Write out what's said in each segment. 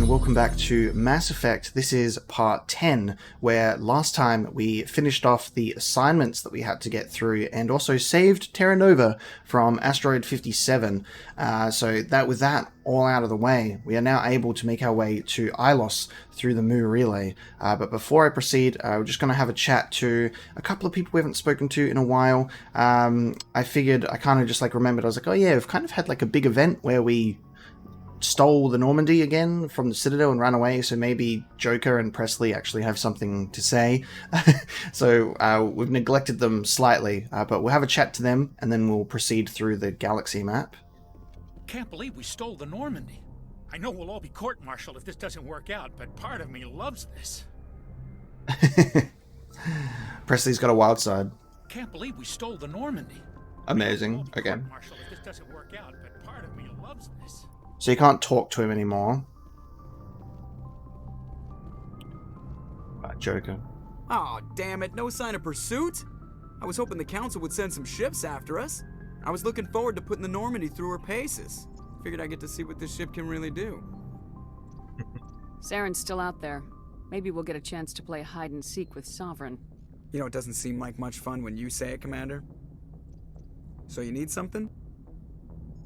welcome back to Mass Effect. This is part 10, where last time we finished off the assignments that we had to get through and also saved Terra Nova from Asteroid 57. So that with that all out of the way, we are now able to make our way to Ilos through the Mu Relay. But before I proceed, we're just going to have a chat to a couple of people we haven't spoken to in a while. I figured, I kind of just remembered, I was like, oh yeah, we've kind of had a big event where we stole the Normandy again from the Citadel and ran away, so maybe Joker and Presley actually have something to say. So we've neglected them slightly, but we'll have a chat to them and then we'll proceed through the galaxy map. Can't believe we stole the Normandy. I know we'll all be court-martialed if this doesn't work out, but part of me loves this. Presley's got a wild side. Can't believe we stole the Normandy. Amazing. Okay. Court-martialed if this doesn't work out, but part of me loves this. So you can't talk to him anymore. Joker. Aw, damn it, no sign of pursuit? I was hoping the Council would send some ships after us. I was looking forward to putting the Normandy through her paces. Figured I'd get to see what this ship can really do. Saren's still out there. Maybe we'll get a chance to play hide-and-seek with Sovereign. You know, it doesn't seem like much fun when you say it, Commander. So you need something?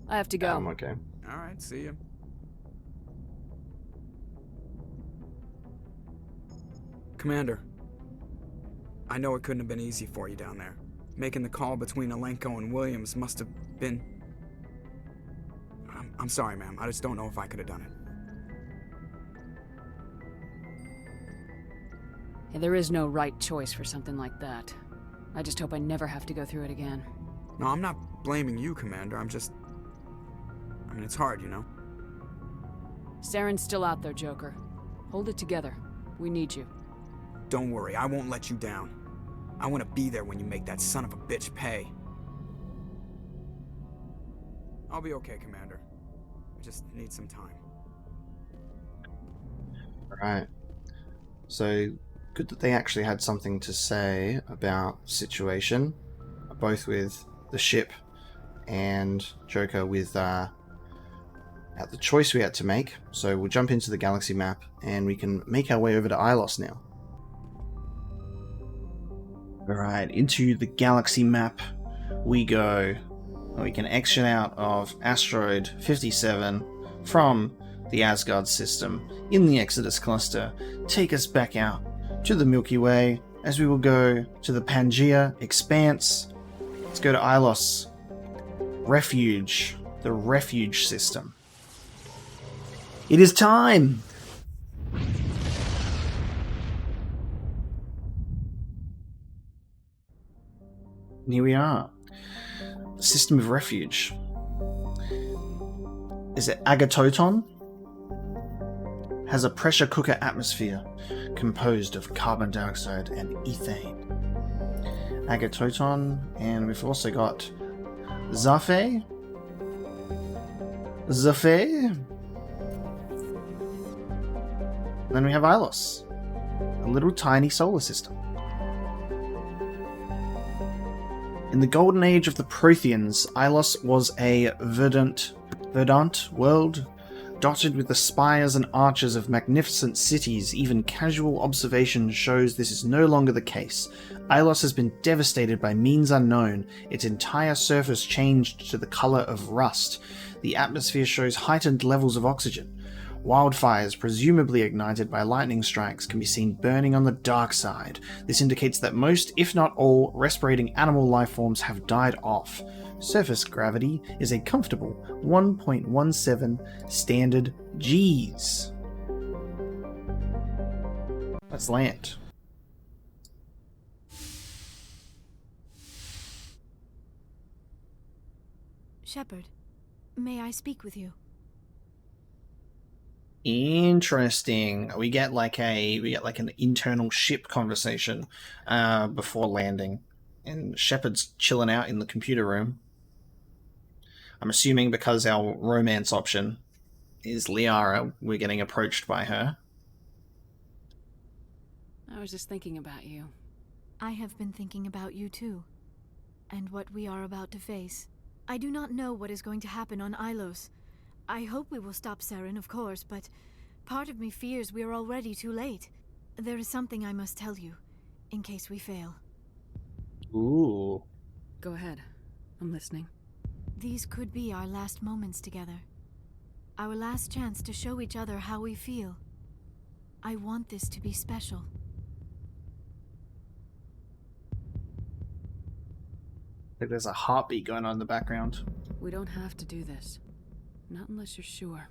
I have to go. Okay. Alright, see ya. Commander, I know it couldn't have been easy for you down there. Making the call between Alenko and Williams must have been... I'm sorry, ma'am. I just don't know if I could have done it. Yeah, there is no right choice for something like that. I just hope I never have to go through it again. No, I'm not blaming you, Commander. I mean, it's hard, you know? Saren's still out there, Joker. Hold it together. We need you. Don't worry, I won't let you down. I want to be there when you make that son of a bitch pay. I'll be okay, Commander. I just need some time. Alright. So, good that they actually had something to say about the situation, both with the ship and Joker with at the choice we had to make. So we'll jump into the galaxy map and we can make our way over to Ilos now. Alright, into the galaxy map we go. We can exit out of Asteroid 57 from the Asgard system in the Exodus cluster, take us back out to the Milky Way as we will go to the Pangea Expanse. Let's go to Ilos. Refuge. The Refuge system. It is time! And here we are. The system of refuge. Is it Agatoton? Has a pressure cooker atmosphere composed of carbon dioxide and ethane. Agatoton, and we've also got Zafé. Then we have Ilos, a little tiny solar system. In the golden age of the Protheans, Ilos was a verdant world, dotted with the spires and arches of magnificent cities. Even casual observation shows this is no longer the case. Ilos has been devastated by means unknown, its entire surface changed to the color of rust. The atmosphere shows heightened levels of oxygen. Wildfires, presumably ignited by lightning strikes, can be seen burning on the dark side. This indicates that most, if not all, respirating animal life forms have died off. Surface gravity is a comfortable 1.17 standard Gs. Let's land. Shepard, may I speak with you? Interesting. We get an internal ship conversation before landing, and Shepard's chilling out in the computer room. I'm assuming because our romance option is Liara, we're getting approached by her. I was just thinking about you. I have been thinking about you too, and what we are about to face. I do not know what is going to happen on Ilos. I hope we will stop Saren, of course, but Part of me fears we are already too late. There is something I must tell you, in case we fail. Ooh. Go ahead. I'm listening. These could be our last moments together. Our last chance to show each other how we feel. I want this to be special. Like there's a heartbeat going on in the background. We don't have to do this. Not unless you're sure.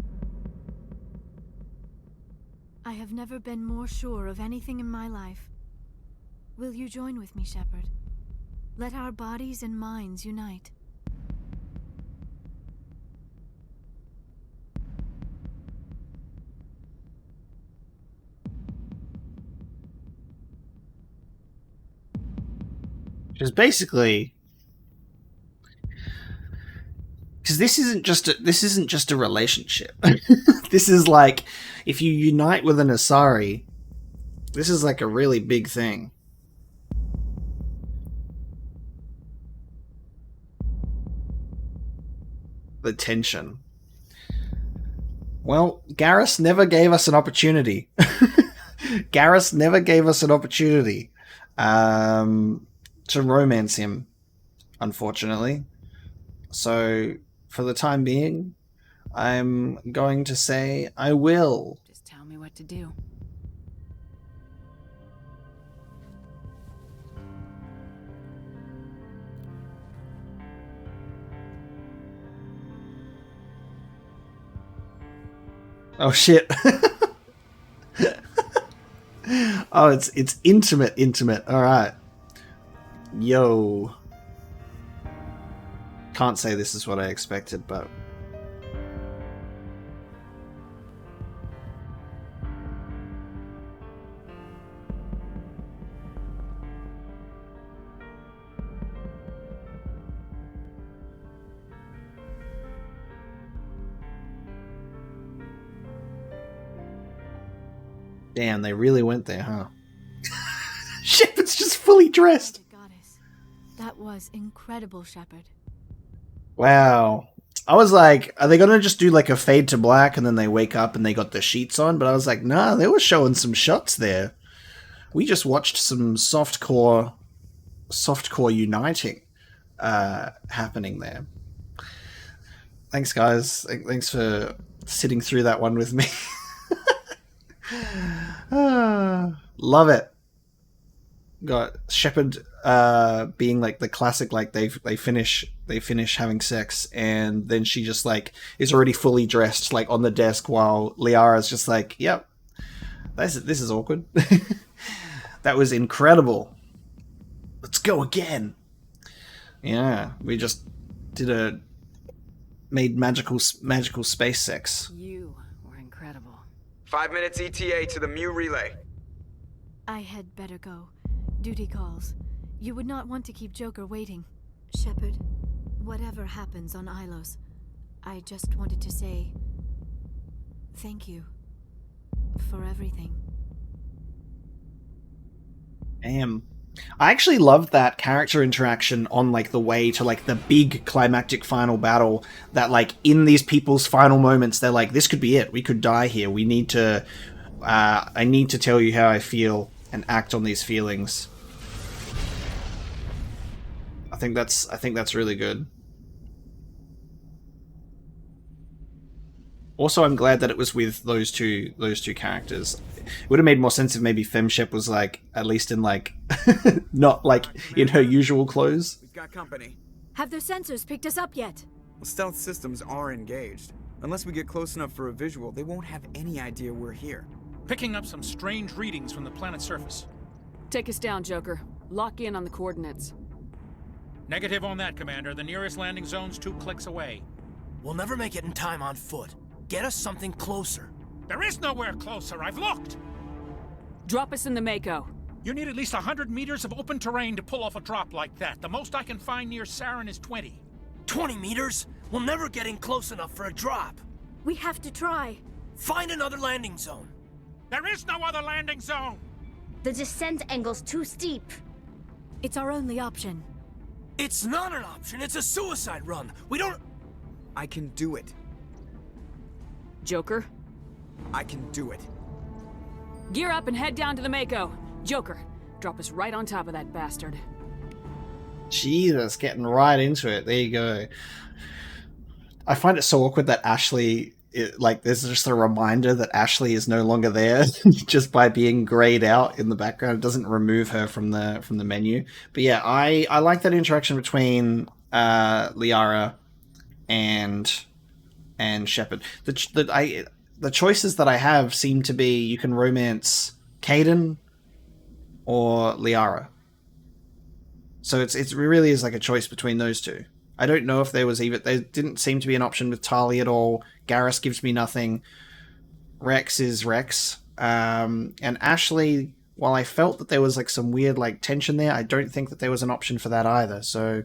I have never been more sure of anything in my life. Will you join with me, Shepard? Let our bodies and minds unite. Which is basically, because this isn't just a relationship. This is like, if you unite with an Asari, this is like a really big thing. The tension. Well, Garrus never gave us an opportunity. Garrus never gave us an opportunity to romance him, unfortunately. So, for the time being, I'm going to say I will. Just tell me what to do. Oh shit. Oh, it's intimate. All right. Yo. Can't say this is what I expected, but damn, they really went there, huh? Shepard's just fully dressed. Goddess. That was incredible, Shepard. Wow. I was like, are they gonna just do like a fade to black and then they wake up and they got the sheets on? But I was like, nah, they were showing some shots there. We just watched some softcore uniting happening there. Thanks, guys. Thanks for sitting through that one with me. Love it. Got Shepard being like the classic, like they finish having sex and then she just like is already fully dressed like on the desk while Liara's just like, yep, this is awkward. That was incredible. Let's go again. Yeah, we just made magical space sex. You were incredible. 5 minutes ETA to the Mu relay. I had better go. Duty calls. You would not want to keep Joker waiting. Shepard, whatever happens on Ilos, I just wanted to say thank you for everything. Damn. I actually loved that character interaction on like the way to like the big climactic final battle, that like in these people's final moments they're like, this could be it, we could die here, we need to I need to tell you how I feel and act on these feelings. I think that's really good. Also, I'm glad that it was with those two characters. It would have made more sense if maybe Femshep was like at least in like not like in her usual clothes. We've got company. Have their sensors picked us up yet? Well, stealth systems are engaged. Unless we get close enough for a visual, they won't have any idea we're here. Picking up some strange readings from the planet's surface. Take us down, Joker. Lock in on the coordinates. Negative on that, Commander. The nearest landing zone's 2 clicks away. We'll never make it in time on foot. Get us something closer. There is nowhere closer. I've looked. Drop us in the Mako. You need at least 100 meters of open terrain to pull off a drop like that. The most I can find near Saren is 20. 20 meters? We'll never get in close enough for a drop. We have to try. Find another landing zone. There is no other landing zone. The descent angle's too steep. It's our only option. It's not an option. It's a suicide run. We don't... I can do it. Joker, I can do it. Gear up and head down to the Mako. Joker, drop us right on top of that bastard. Jesus, getting right into it. There you go. I find it so awkward that Ashley, there's just a reminder that Ashley is no longer there just by being grayed out in the background. It doesn't remove her from the menu. But yeah, I like that interaction between Liara and Shepard. The choices that I have seem to be you can romance Caden or Liara. So it really is like a choice between those two. I don't know if there didn't seem to be an option with Tali at all. Garrus gives me nothing. Rex is Rex. And Ashley, while I felt that there was like some weird like tension there, I don't think that there was an option for that either. So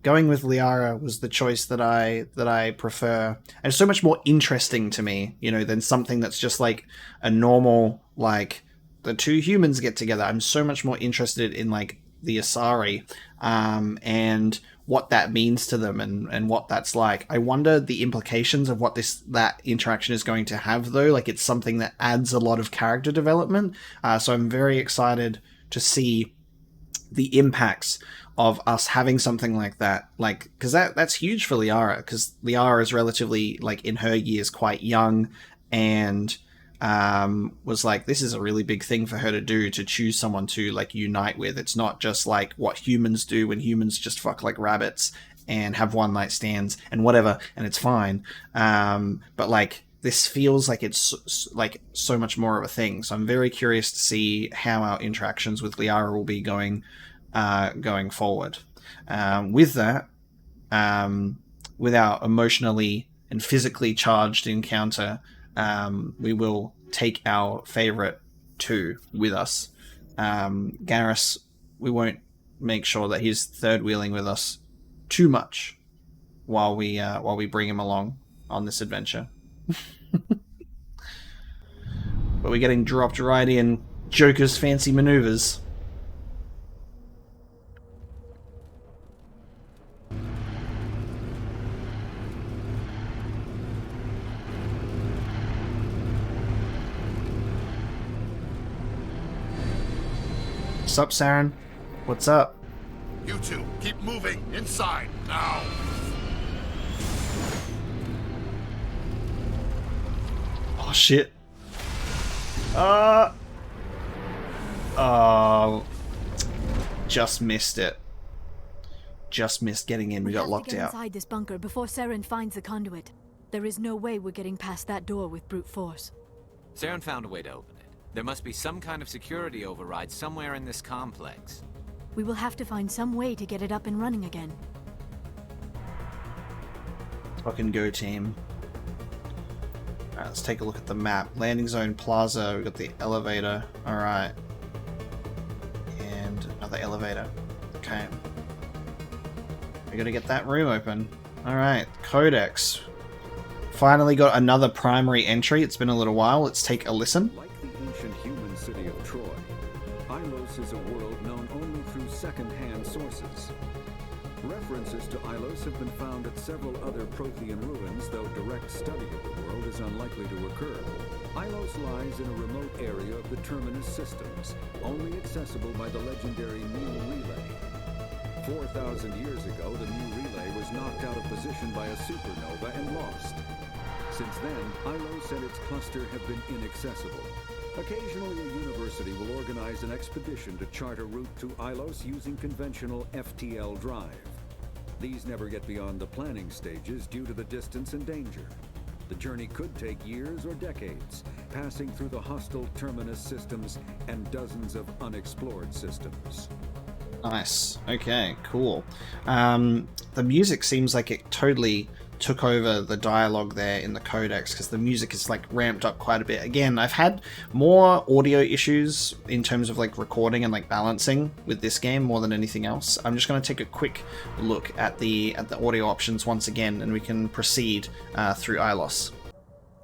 going with Liara was the choice that I prefer. And it's so much more interesting to me, than something that's just like a normal, like the two humans get together. I'm so much more interested in like the Asari, and what that means to them and what that's like. I wonder the implications of what that interaction is going to have, though. Like, it's something that adds a lot of character development. So I'm very excited to see the impacts of us having something like that. Like, because that's huge for Liara, because Liara is relatively, like, in her years, quite young, and was like, this is a really big thing for her to do, to choose someone to like unite with. It's not just like what humans do when humans just fuck like rabbits and have one night stands and whatever, and it's fine. But like, this feels like it's like so much more of a thing. So I'm very curious to see how our interactions with Liara will be going forward. With that, with our emotionally and physically charged encounter, we will take our favorite two with us. Garrus, we won't make sure that he's third wheeling with us too much while we bring him along on this adventure. But we're getting dropped right in Joker's fancy maneuvers. What's up, Saren? What's up? You two, keep moving inside now. Oh shit. Just missed it. Just missed getting in. We got locked out. Inside this bunker before Saren finds the conduit. There is no way we're getting past that door with brute force. Saren found a way to open it. There must be some kind of security override somewhere in this complex. We will have to find some way to get it up and running again. Fucking go, team. Alright, let's take a look at the map. Landing zone plaza, we've got the elevator. Alright. And another elevator. Okay. We're gonna get that room open. Alright, Codex. Finally got another primary entry. It's been a little while. Let's take a listen. Like the ancient human city of Troy, Ilos is a world known only through second-hand sources. References to Ilos have been found at several other Prothean ruins, though direct study of the world is unlikely to occur. Ilos lies in a remote area of the Terminus systems, only accessible by the legendary Mu Relay. 4,000 years ago, the Mu Relay was knocked out of position by a supernova and lost. Since then, Ilos and its cluster have been inaccessible. Occasionally, a university will organize an expedition to chart a route to Ilos using conventional FTL drive. These never get beyond the planning stages due to the distance and danger. The journey could take years or decades, passing through the hostile Terminus systems and dozens of unexplored systems. Nice. Okay, cool. The music seems like it totally took over the dialogue there in the codex, because the music is like ramped up quite a bit. Again, I've had more audio issues in terms of like recording and like balancing with this game more than anything else. I'm just going to take a quick look at the audio options once again, and we can proceed through Ilos.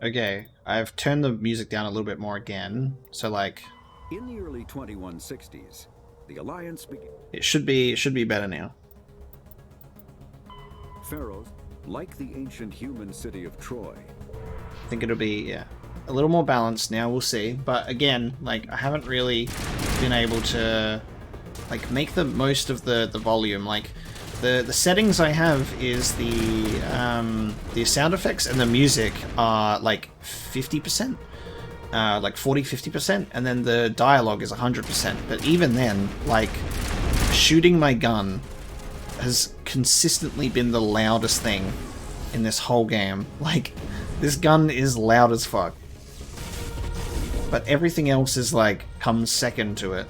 Okay, I've turned the music down a little bit more again, so like in the early 2160s, the Alliance began. It should be better now. Pharaohs, like the ancient human city of Troy. I think it'll be, yeah. a little more balanced now, we'll see. But again, like, I haven't really been able to, like, make the most of the volume. Like, the settings I have is the sound effects and the music are, like, 50%. Like 40-50%, and then the dialogue is 100%. But even then, like, shooting my gun has consistently been the loudest thing in this whole game. Like, this gun is loud as fuck. But everything else is, like, comes second to it.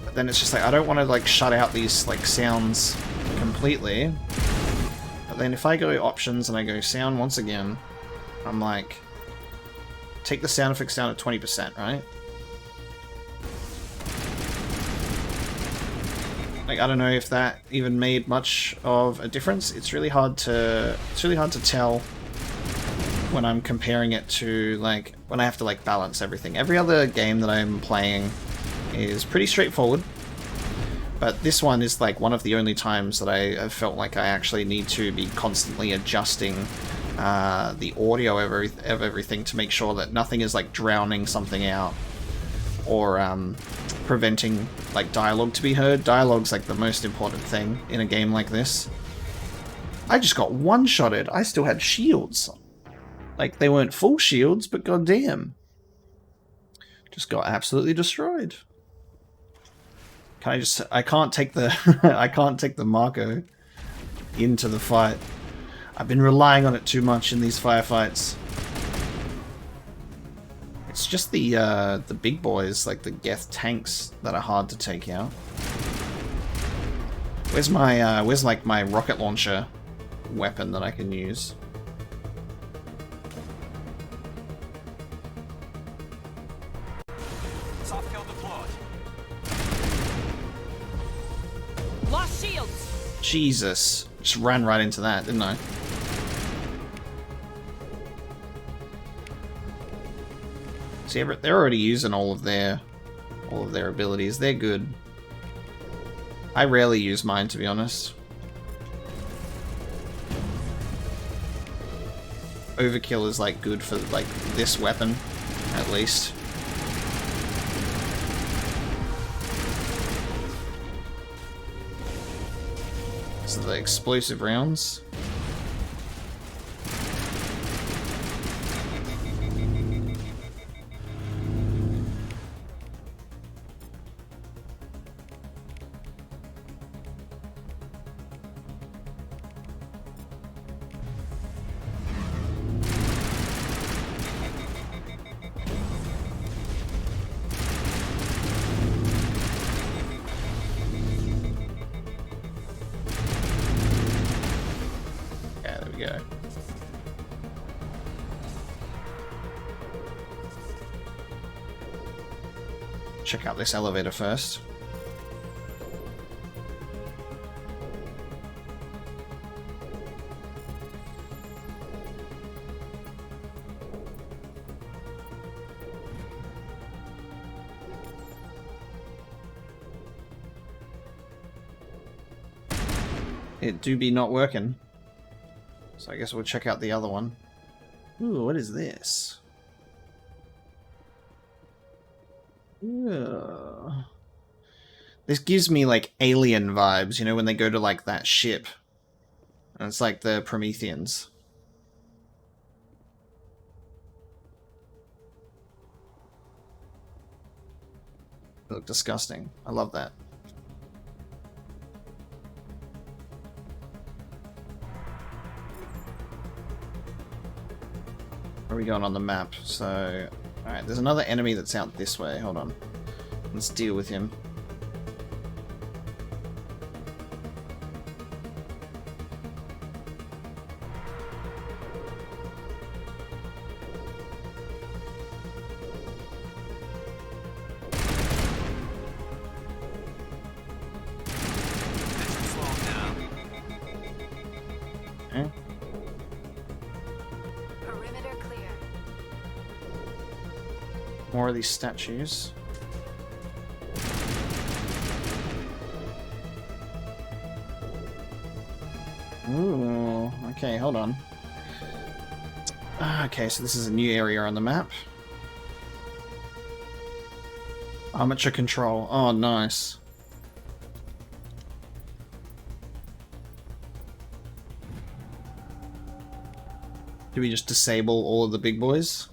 But then it's just like, I don't want to, like, shut out these, like, sounds completely. Then if I go options and I go sound once again, I'm like, take the sound effects down at 20%, right? Like, I don't know if that even made much of a difference. It's really hard to tell when I'm comparing it to, like, when I have to, like, balance everything. Every other game that I'm playing is pretty straightforward. But this one is, like, one of the only times that I have felt like I actually need to be constantly adjusting the audio of everything to make sure that nothing is, like, drowning something out or preventing, like, dialogue to be heard. Dialogue's, like, the most important thing in a game like this. I just got one-shotted. I still had shields. Like, they weren't full shields, but goddamn. Just got absolutely destroyed. I can't take the I can't take the Marco into the fight. I've been relying on it too much in these firefights. It's just the big boys, like the Geth tanks, that are hard to take out. Where's like my rocket launcher weapon that I can use? Jesus. Just ran right into that, didn't I? See, they're already using all of their abilities. They're good. I rarely use mine, to be honest. Overkill is, like, good for, like, this weapon, at least. So the explosive rounds. Check out this elevator first. It do be not working. So I guess we'll check out the other one. Ooh, what is this? This gives me, like, alien vibes, you know, when they go to, like, that ship. And it's like the Prometheans. They look disgusting. I love that. Where are we going on the map? So... Alright, there's another enemy that's out this way. Hold on. Let's deal with him. Okay. Perimeter clear. More of these statues. Ooh, okay, hold on. Okay, so this is a new area on the map. Armature control. Oh, nice. Do we just disable all of the big boys?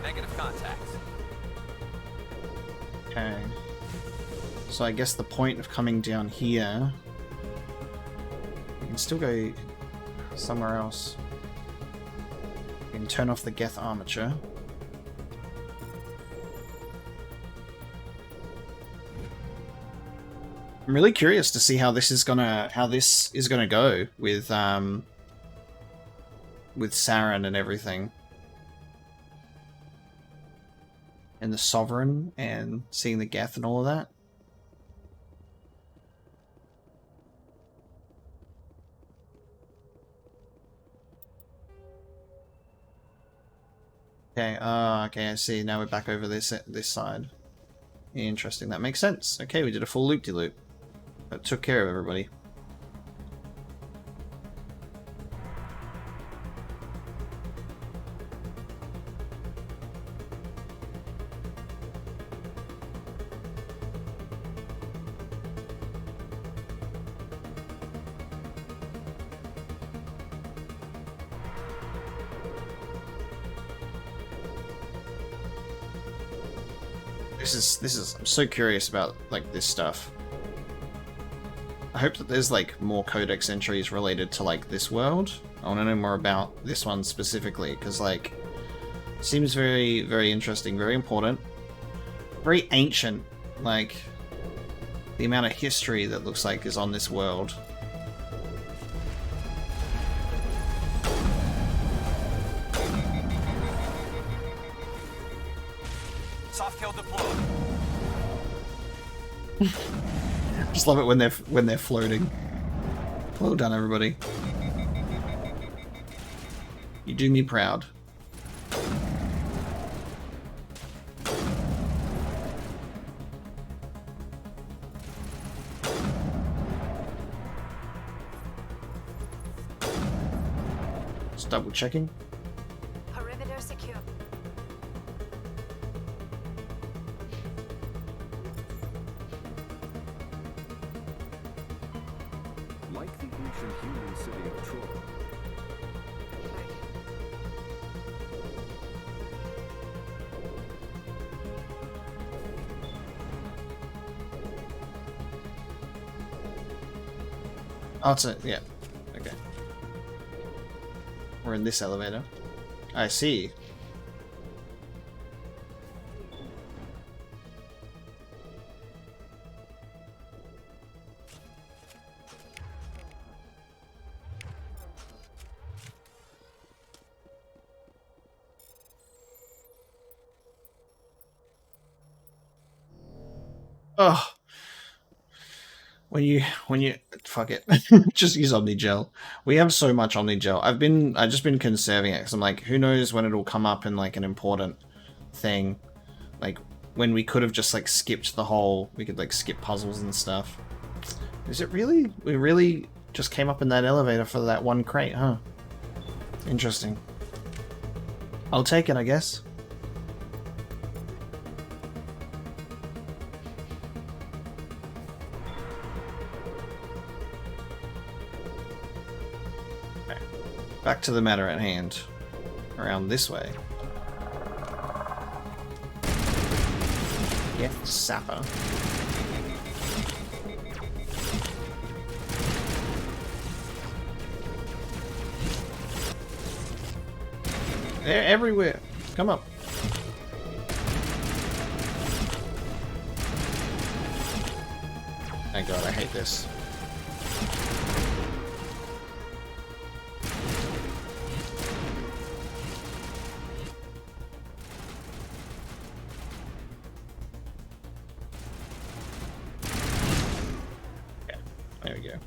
Negative contacts. Okay. So I guess the point of coming down here... We can still go somewhere else. We can turn off the Geth armature. I'm really curious to see how this is gonna go with Saren and everything. And the Sovereign and seeing the Geth and all of that. Okay, okay, I see. Now we're back over this side. Interesting, that makes sense. Okay, we did a full loop-de-loop. That took care of everybody. I'm so curious about, like, this stuff. I hope that there's, like, more codex entries related to, like, this world. I want to know more about this one specifically, because, like, it seems very, very interesting, very important, very ancient, like, the amount of history that looks like is on this world. Soft kill deployed. Just love it when they're floating. Well done, everybody. You do me proud. Just double checking. Perimeter secure. Like the ancient human city of Troy, Oh, it's a... yeah. Okay. We're in this elevator. I see. Ugh. When you fuck it, just use Omnigel. We have so much Omnigel. I've just been conserving it because I'm like, who knows when it'll come up in like an important thing, like when we could have just like skipped the whole. We could like skip puzzles and stuff. Is it really? We really just came up in that elevator for that one crate, huh? Interesting. I'll take it, I guess. Back to the matter at hand. Around this way. Yeah, sapper. They're everywhere. Come up. Thank God, I hate this. go.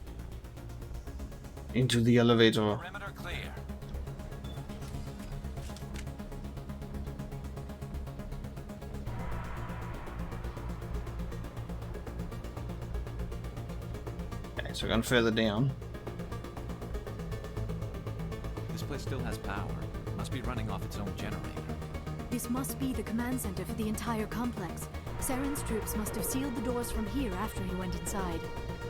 Into the elevator. Perimeter clear. Okay, so we're going further down. This place still has power. Must be running off its own generator. This must be the command center for the entire complex. Saren's troops must have sealed the doors from here after he went inside.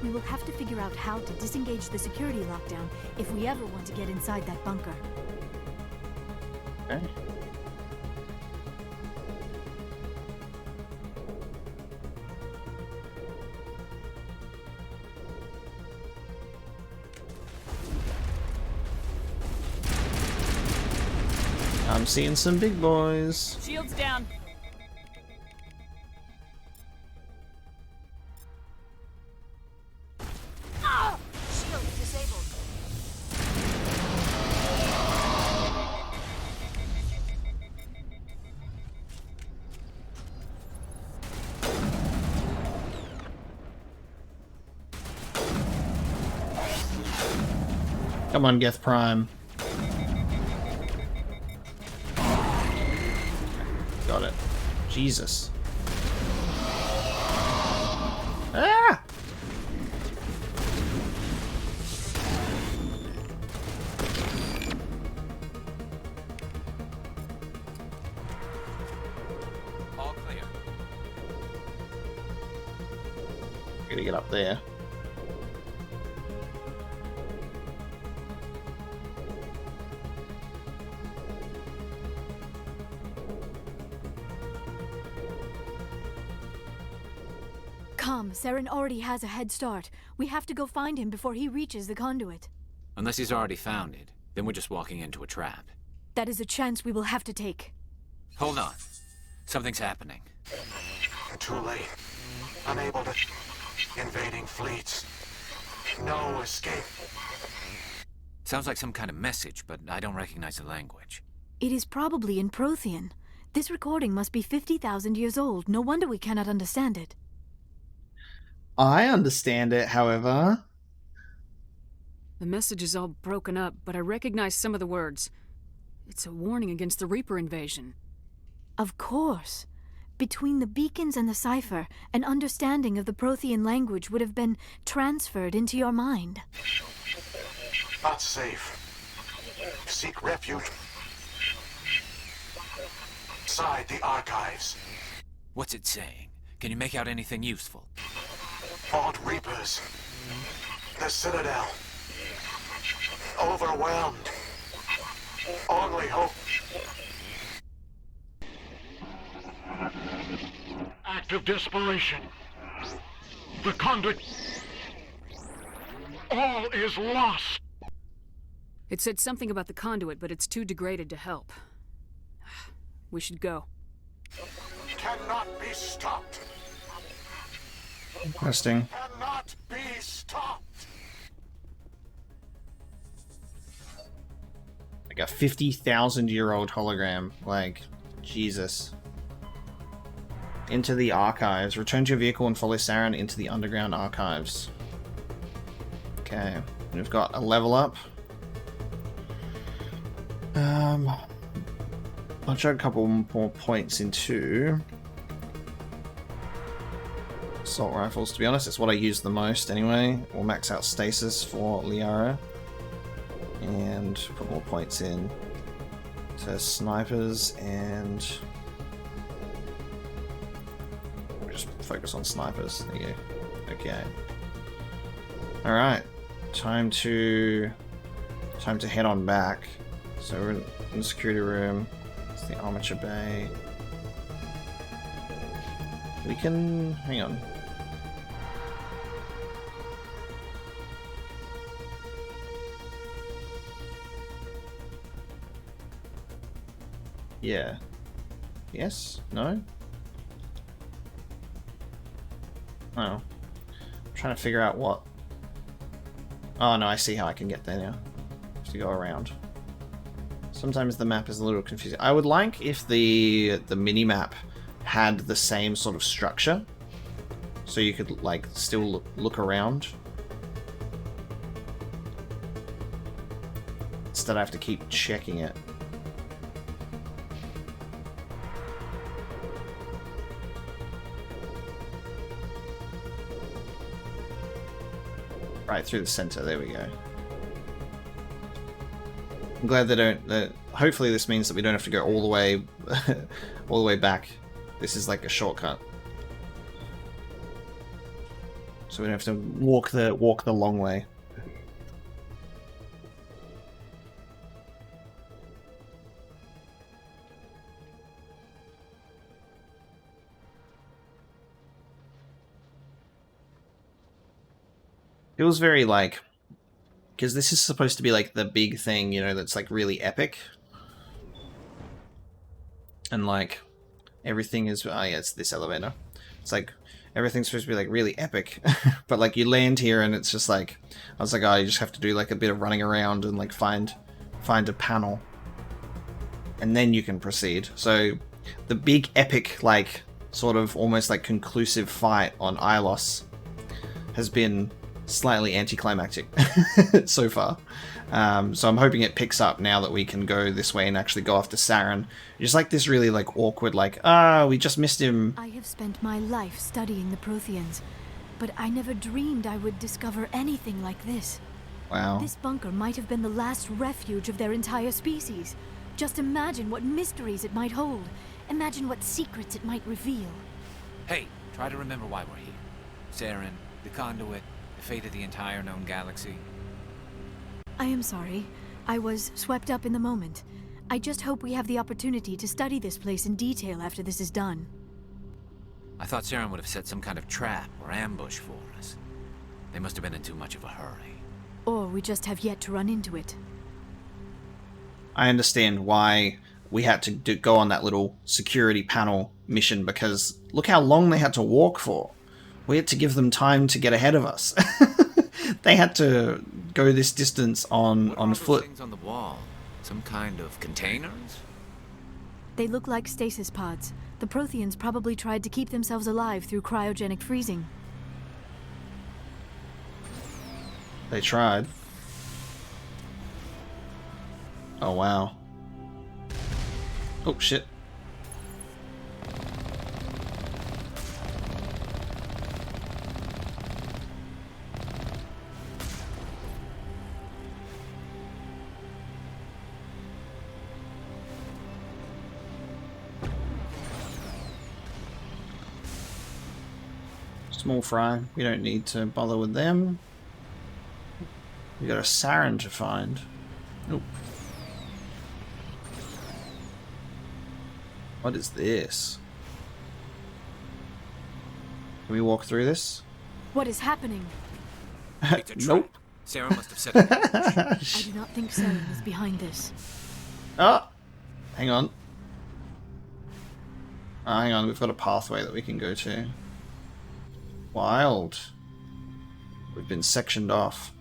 We will have to figure out how to disengage the security lockdown if we ever want to get inside that bunker. Okay. I'm seeing some big boys. Shields down. Shield disabled. Come on, Geth Prime. Got it. Jesus. Ah! All clear. Gotta get up there. Come, Saren already has a head start. We have to go find him before he reaches the conduit. Unless he's already found it, then we're just walking into a trap. That is a chance we will have to take. Hold on. Something's happening. Too late. Unable to... Invading fleets. No escape. Sounds like some kind of message, but I don't recognize the language. It is probably in Prothean. This recording must be 50,000 years old. No wonder we cannot understand it. I understand it, however. The message is all broken up, but I recognize some of the words. It's a warning against the Reaper invasion. Of course. Between the beacons and the cipher, an understanding of the Prothean language would have been transferred into your mind. Not safe. Seek refuge. Inside the archives. What's it saying? Can you make out anything useful? Fought Reapers. The Citadel. Overwhelmed. Only hope. Act of desperation. The conduit. All is lost. It said something about the conduit, but it's too degraded to help. We should go. Cannot be stopped. Interesting. Cannot be stopped. Like a 50,000-year-old hologram. Like, Jesus. Into the archives. Return to your vehicle and follow Saren into the underground archives. Okay. We've got a level up. I'll chuck a couple more points into assault rifles. To be honest, it's what I use the most anyway. We'll max out stasis for Liara. And put more points in to snipers, and we'll just focus on snipers. There you go. Okay. Alright. Time to head on back. So we're in the security room. It's the armature bay. We can... hang on. Yeah. Yes? No? Oh. I'm trying to figure out what... oh no, I see how I can get there now. Have to go around. Sometimes the map is a little confusing. I would like if the mini-map had the same sort of structure. So you could, like, still look around. that I have to keep checking it. Right through the center, there we go. I'm glad they don't. Hopefully, this means that we don't have to go all the way, all the way back. This is like a shortcut, so we don't have to walk the long way. Feels very like, because this is supposed to be like the big thing, you know, that's like really epic. And like, everything is, oh yeah, it's this elevator. It's like, everything's supposed to be like really epic. But like you land here and it's just like, I was like, oh, you just have to do like a bit of running around and like find a panel. And then you can proceed. So the big epic, like, sort of almost like conclusive fight on Ilos has been slightly anticlimactic so far. So I'm hoping it picks up now that we can go this way and actually go after Saren. Just like this really like awkward, like, we just missed him. I have spent my life studying the Protheans, but I never dreamed I would discover anything like this. Wow. This bunker might have been the last refuge of their entire species. Just imagine what mysteries it might hold. Imagine what secrets it might reveal. Hey, try to remember why we're here. Saren, the conduit, the fate of the entire known galaxy. I am sorry. I was swept up in the moment. I just hope we have the opportunity to study this place in detail after this is done. I thought Saren would have set some kind of trap or ambush for us. They must have been in too much of a hurry. Or we just have yet to run into it. I understand why we had to go on that little security panel mission, because look how long they had to walk for. We had to give them time to get ahead of us. They had to go this distance on foot. Things on the wall, some kind of containers? They look like stasis pods. The Protheans probably tried to keep themselves alive through cryogenic freezing. They tried. Oh wow. Oh shit. Small fry. We don't need to bother with them. We got a Saren to find. Nope. What is this? Can we walk through this? What is happening? It's a trap. Nope. Saren must have set it. I do not think Saren is behind this. Oh! Hang on. Oh, hang on, we've got a pathway that we can go to. Wild. We've been sectioned off.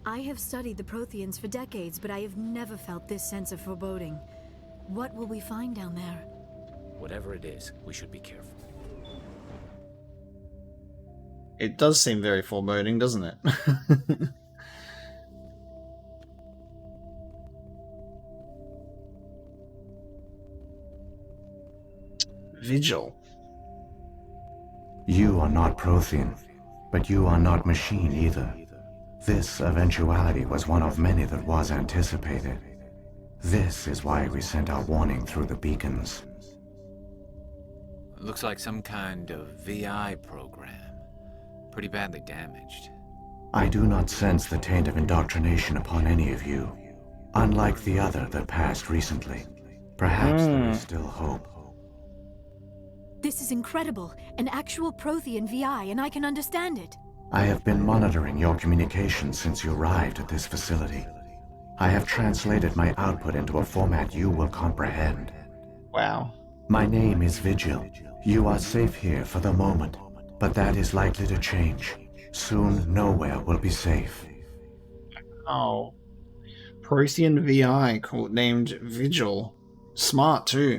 I have studied the Protheans for decades, but I have never felt this sense of foreboding. What will we find down there? Whatever it is, we should be careful. It does seem very foreboding, doesn't it? Vigil. You are not Prothean, but you are not machine either. This eventuality was one of many that was anticipated. This is why we sent our warning through the beacons. Looks like some kind of VI program. Pretty badly damaged. I do not sense the taint of indoctrination upon any of you. Unlike the other that passed recently. Perhaps there is still hope. This is incredible. An actual Prothean VI, and I can understand it. I have been monitoring your communications since you arrived at this facility. I have translated my output into a format you will comprehend. Wow. My name is Vigil. You are safe here for the moment, but that is likely to change. Soon, nowhere will be safe. Oh. Prothean VI named Vigil. Smart, too.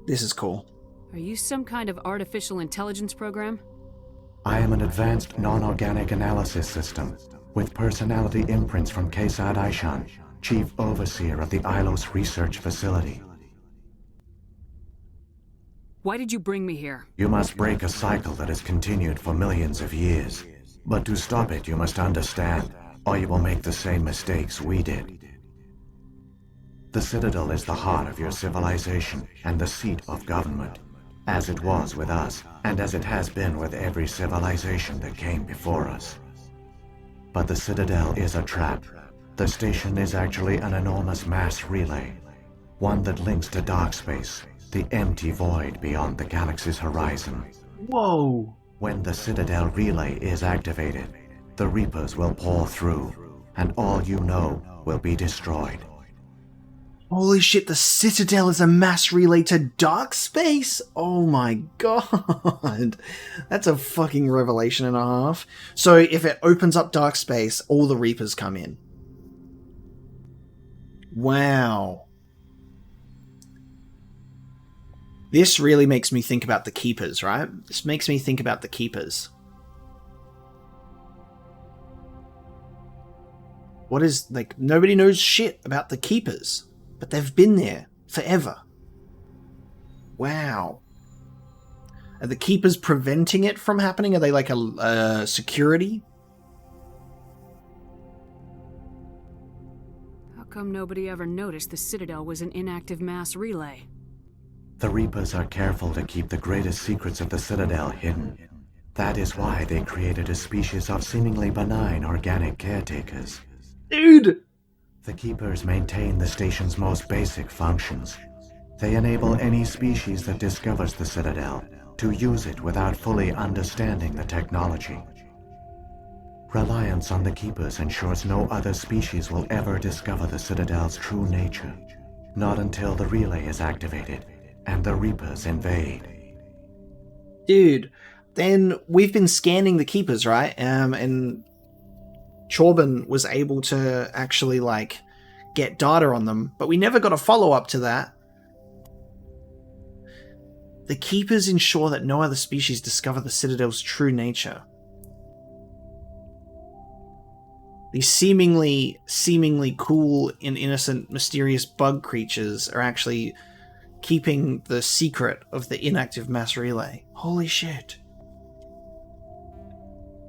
This is cool. Are you some kind of artificial intelligence program? I am an advanced non-organic analysis system with personality imprints from Kesad Aishan, Chief Overseer of the Ilos Research Facility. Why did you bring me here? You must break a cycle that has continued for millions of years. But to stop it, you must understand, or you will make the same mistakes we did. The Citadel is the heart of your civilization and the seat of government, as it was with us, and as it has been with every civilization that came before us. But the Citadel is a trap. The station is actually an enormous mass relay, one that links to dark space, the empty void beyond the galaxy's horizon. Whoa! When the Citadel relay is activated, the Reapers will pour through, and all you know will be destroyed. Holy shit, the Citadel is a mass relay to dark space? Oh my god. That's a fucking revelation and a half. So if it opens up dark space, all the Reapers come in. Wow. This really makes me think about the Keepers, right? This makes me think about the Keepers. What is, like, nobody knows shit about the Keepers, but they've been there forever. Wow. Are the Keepers preventing it from happening? Are they like a security? How come nobody ever noticed the Citadel was an inactive mass relay? The Reapers are careful to keep the greatest secrets of the Citadel hidden. That is why they created a species of seemingly benign organic caretakers. Dude! The Keepers maintain the station's most basic functions. They enable any species that discovers the Citadel to use it without fully understanding the technology. Reliance on the Keepers ensures no other species will ever discover the Citadel's true nature. Not until the relay is activated and the Reapers invade. Dude, then we've been scanning the Keepers, right? And Chorban was able to actually, like, get data on them, but we never got a follow-up to that. The Keepers ensure that no other species discover the Citadel's true nature. These seemingly cool and innocent, mysterious bug creatures are actually keeping the secret of the inactive mass relay. Holy shit.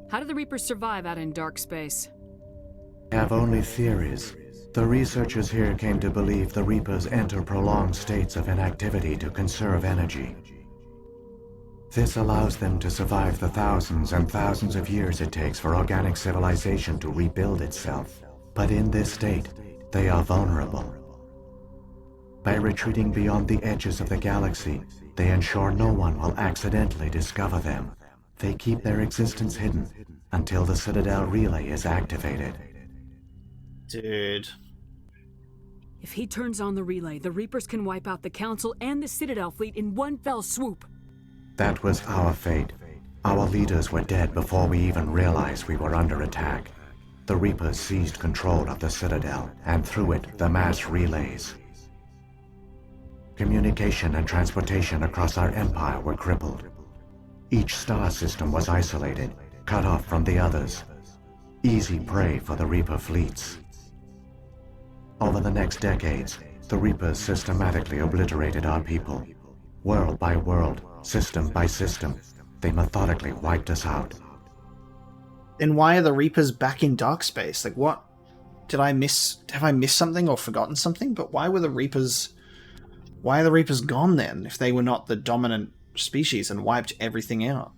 How do the Reapers survive out in dark space? I have only theories. The researchers here came to believe the Reapers enter prolonged states of inactivity to conserve energy. This allows them to survive the thousands and thousands of years it takes for organic civilization to rebuild itself. But in this state, they are vulnerable. By retreating beyond the edges of the galaxy, they ensure no one will accidentally discover them. They keep their existence hidden until the Citadel relay is activated. Dude. If he turns on the relay, the Reapers can wipe out the Council and the Citadel fleet in one fell swoop. That was our fate. Our leaders were dead before we even realized we were under attack. The Reapers seized control of the Citadel, and through it, the mass relays. Communication and transportation across our empire were crippled. Each star system was isolated, cut off from the others. Easy prey for the Reaper fleets. Over the next decades, the Reapers systematically obliterated our people. World by world, system by system, they methodically wiped us out. Then why are the Reapers back in dark space? Like, what? Have I missed something or forgotten something? But why are the Reapers gone then, if they were not the dominant species and wiped everything out?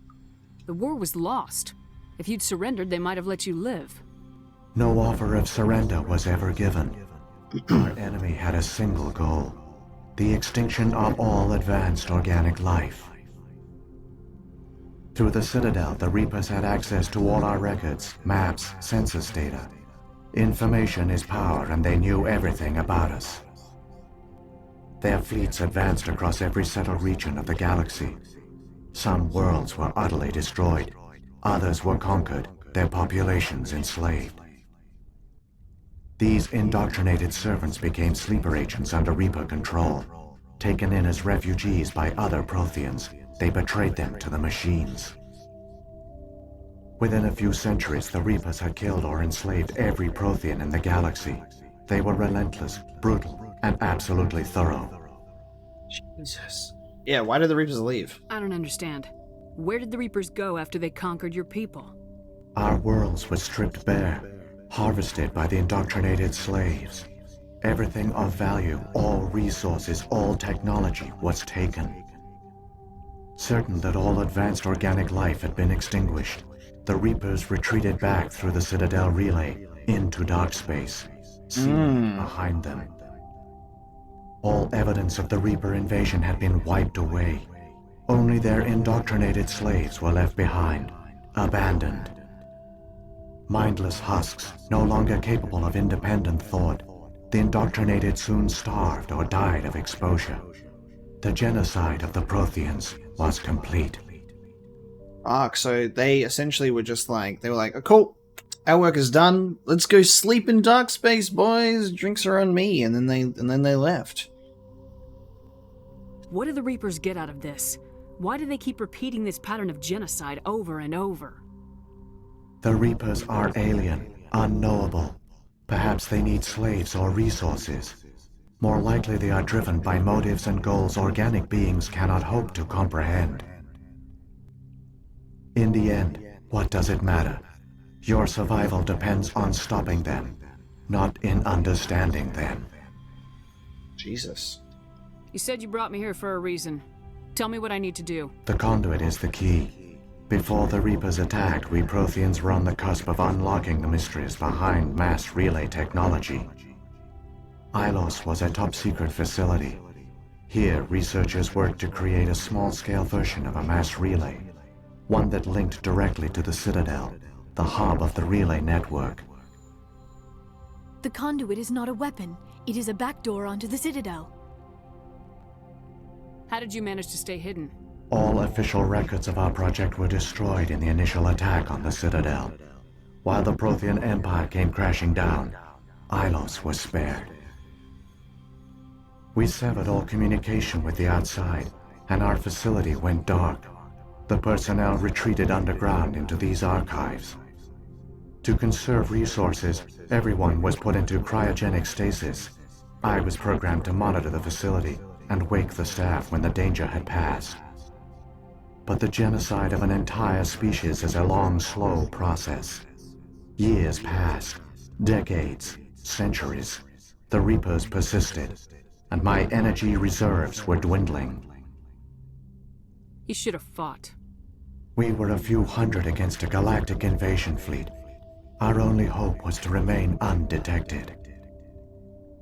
The war was lost. If you'd surrendered, they might have let you live. No offer of surrender was ever given. Our enemy had a single goal: the extinction of all advanced organic life. Through the Citadel, the Reapers had access to all our records, maps, census data. Information is power, and they knew everything about us. Their fleets advanced across every settled region of the galaxy. Some worlds were utterly destroyed. Others were conquered, their populations enslaved. These indoctrinated servants became sleeper agents under Reaper control. Taken in as refugees by other Protheans, they betrayed them to the machines. Within a few centuries, the Reapers had killed or enslaved every Prothean in the galaxy. They were relentless, brutal, and absolutely thorough. Jesus. Yeah, why did the Reapers leave? I don't understand. Where did the Reapers go after they conquered your people? Our worlds were stripped bare, harvested by the indoctrinated slaves. Everything of value, all resources, all technology was taken. Certain that all advanced organic life had been extinguished, the Reapers retreated back through the Citadel relay into dark space, sealing behind them. All evidence of the Reaper invasion had been wiped away. Only their indoctrinated slaves were left behind, abandoned. Mindless husks, no longer capable of independent thought, the indoctrinated soon starved or died of exposure. The genocide of the Protheans was complete. So they essentially were just like, they were like, oh, cool, our work is done, let's go sleep in dark space, boys, drinks are on me, and then they left. What do the Reapers get out of this? Why do they keep repeating this pattern of genocide over and over? The Reapers are alien, unknowable. Perhaps they need slaves or resources. More likely they are driven by motives and goals organic beings cannot hope to comprehend. In the end, what does it matter? Your survival depends on stopping them, not in understanding them. Jesus. You said you brought me here for a reason. Tell me what I need to do. The conduit is the key. Before the Reapers attacked, we Protheans were on the cusp of unlocking the mysteries behind mass relay technology. Ilos was a top-secret facility. Here, researchers worked to create a small-scale version of a mass relay, one that linked directly to the Citadel, the hub of the relay network. The conduit is not a weapon. It is a backdoor onto the Citadel. How did you manage to stay hidden? All official records of our project were destroyed in the initial attack on the Citadel. While the Prothean Empire came crashing down, Ilos was spared. We severed all communication with the outside, and our facility went dark. The personnel retreated underground into these archives. To conserve resources, everyone was put into cryogenic stasis. I was programmed to monitor the facility and wake the staff when the danger had passed. But the genocide of an entire species is a long, slow process. Years passed, decades, centuries. The Reapers persisted, and my energy reserves were dwindling. You should have fought. We were a few hundred against a galactic invasion fleet. Our only hope was to remain undetected.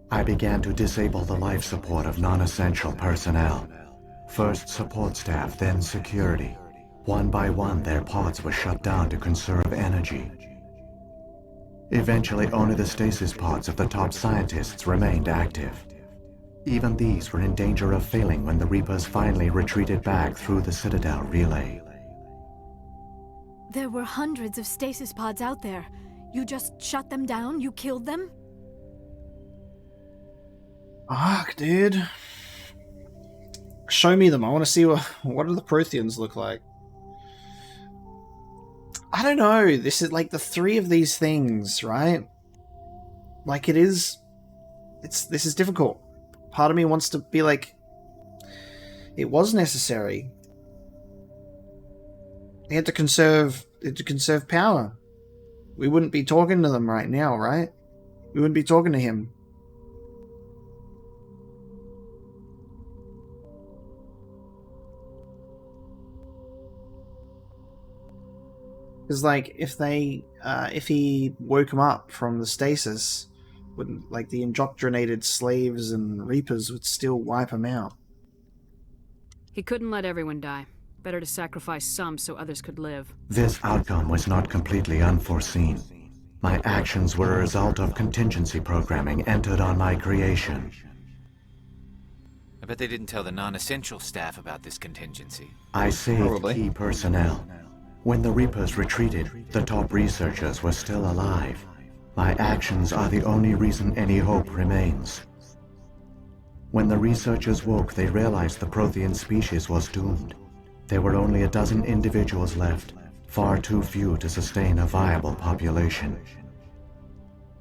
I began to disable the life support of non-essential personnel. First support staff, then security. One by one, their pods were shut down to conserve energy. Eventually, only the stasis pods of the top scientists remained active. Even these were in danger of failing when the Reapers finally retreated back through the Citadel relay. There were hundreds of stasis pods out there. You just shut them down? You killed them? Fuck, dude. Show me them. I want to see what do the Protheans look like. I don't know. This is like the three of these things, right? Like this is difficult. Part of me wants to be like, it was necessary. They had to conserve power. We wouldn't be talking to them right now, right? We wouldn't be talking to him. Because, like, if he woke him up from the stasis, wouldn't, like, the indoctrinated slaves and Reapers would still wipe him out. He couldn't let everyone die. Better to sacrifice some so others could live. This outcome was not completely unforeseen. My actions were a result of contingency programming entered on my creation. I bet they didn't tell the non-essential staff about this contingency. I saved key personnel. When the Reapers retreated, the top researchers were still alive. My actions are the only reason any hope remains. When the researchers woke, they realized the Prothean species was doomed. There were only a dozen individuals left, far too few to sustain a viable population.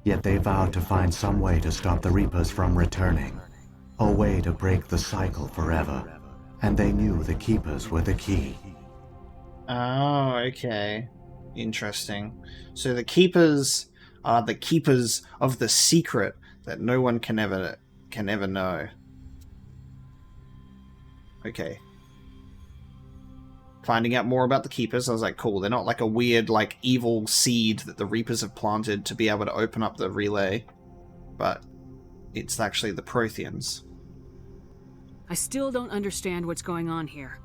Yet they vowed to find some way to stop the Reapers from returning, a way to break the cycle forever, and they knew the Keepers were the key. Oh, okay. Interesting. So the Keepers are the keepers of the secret that no one can ever know. Okay. Finding out more about the Keepers, I was like, cool, they're not like a weird, like, evil seed that the Reapers have planted to be able to open up the relay, but it's actually the Protheans. I still don't understand what's going on here.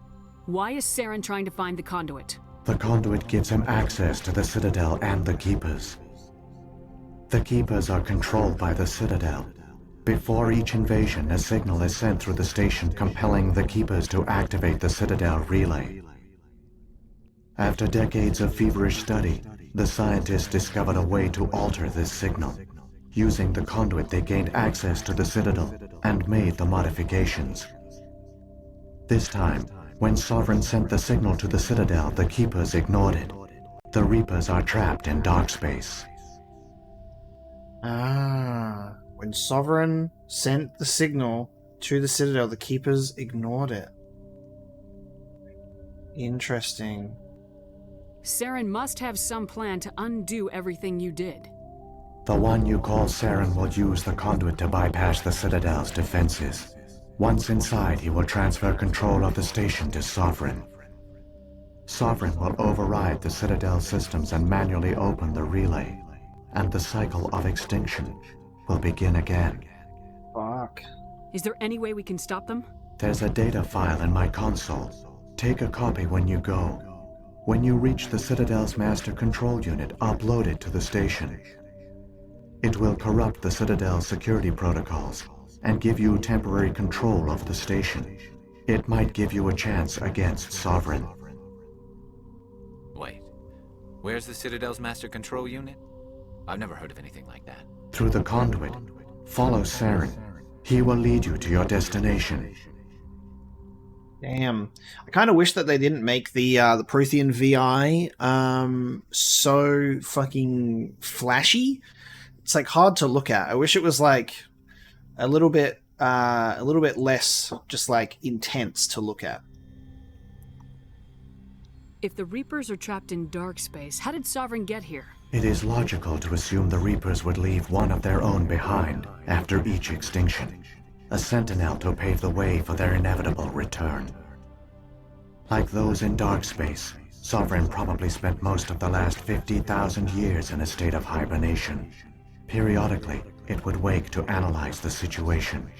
Why is Saren trying to find the conduit? The conduit gives him access to the Citadel and the Keepers. The Keepers are controlled by the Citadel. Before each invasion, a signal is sent through the station compelling the Keepers to activate the Citadel relay. After decades of feverish study, the scientists discovered a way to alter this signal. Using the conduit, they gained access to the Citadel and made the modifications. This time, when Sovereign sent the signal to the Citadel, the Keepers ignored it. The Reapers are trapped in dark space. Ah, when Sovereign sent the signal to the Citadel, the Keepers ignored it. Interesting. Saren must have some plan to undo everything you did. The one you call Saren will use the conduit to bypass the Citadel's defenses. Once inside, he will transfer control of the station to Sovereign. Sovereign will override the Citadel systems and manually open the relay, and the cycle of extinction will begin again. Fuck. Is there any way we can stop them? There's a data file in my console. Take a copy when you go. When you reach the Citadel's master control unit, upload it to the station. It will corrupt the Citadel's security protocols and give you temporary control of the station. It might give you a chance against Sovereign. Wait, where's the Citadel's master control unit? I've never heard of anything like that. Through the conduit, follow Saren. He will lead you to your destination. Damn. I kind of wish that they didn't make the Prothean VI so fucking flashy. It's like hard to look at. I wish it was like a little bit less just like intense to look at. If the Reapers are trapped in dark space, how did Sovereign get here? It is logical to assume the Reapers would leave one of their own behind after each extinction. A sentinel to pave the way for their inevitable return. Like those in dark space, Sovereign probably spent most of the last 50,000 years in a state of hibernation. Periodically, it would wake to analyze the situation.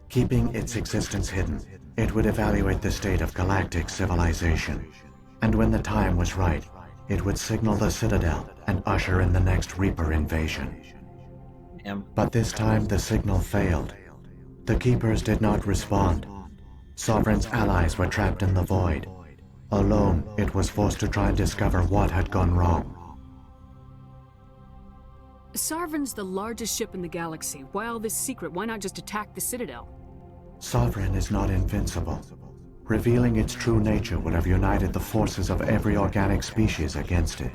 Keeping its existence hidden, it would evaluate the state of galactic civilization. And when the time was right, it would signal the Citadel and usher in the next Reaper invasion. But this time the signal failed. The Keepers did not respond. Sovereign's allies were trapped in the void. Alone, it was forced to try and discover what had gone wrong. Sovereign's the largest ship in the galaxy. Why all this secret? Why not just attack the Citadel? Sovereign is not invincible. Revealing its true nature would have united the forces of every organic species against it.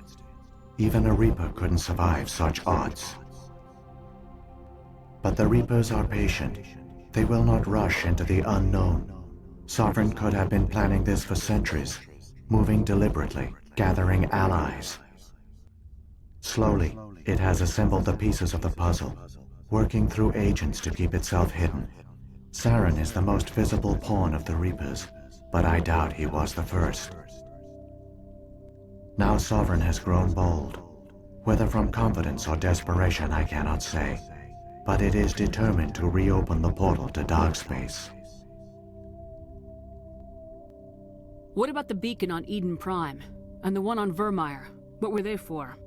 Even a Reaper couldn't survive such odds. But the Reapers are patient. They will not rush into the unknown. Sovereign could have been planning this for centuries, moving deliberately, gathering allies. Slowly, it has assembled the pieces of the puzzle, working through agents to keep itself hidden. Saren is the most visible pawn of the Reapers, but I doubt he was the first. Now Sovereign has grown bold. Whether from confidence or desperation, I cannot say. But it is determined to reopen the portal to dark space. What about the beacon on Eden Prime? And the one on Vermeer? What were they for?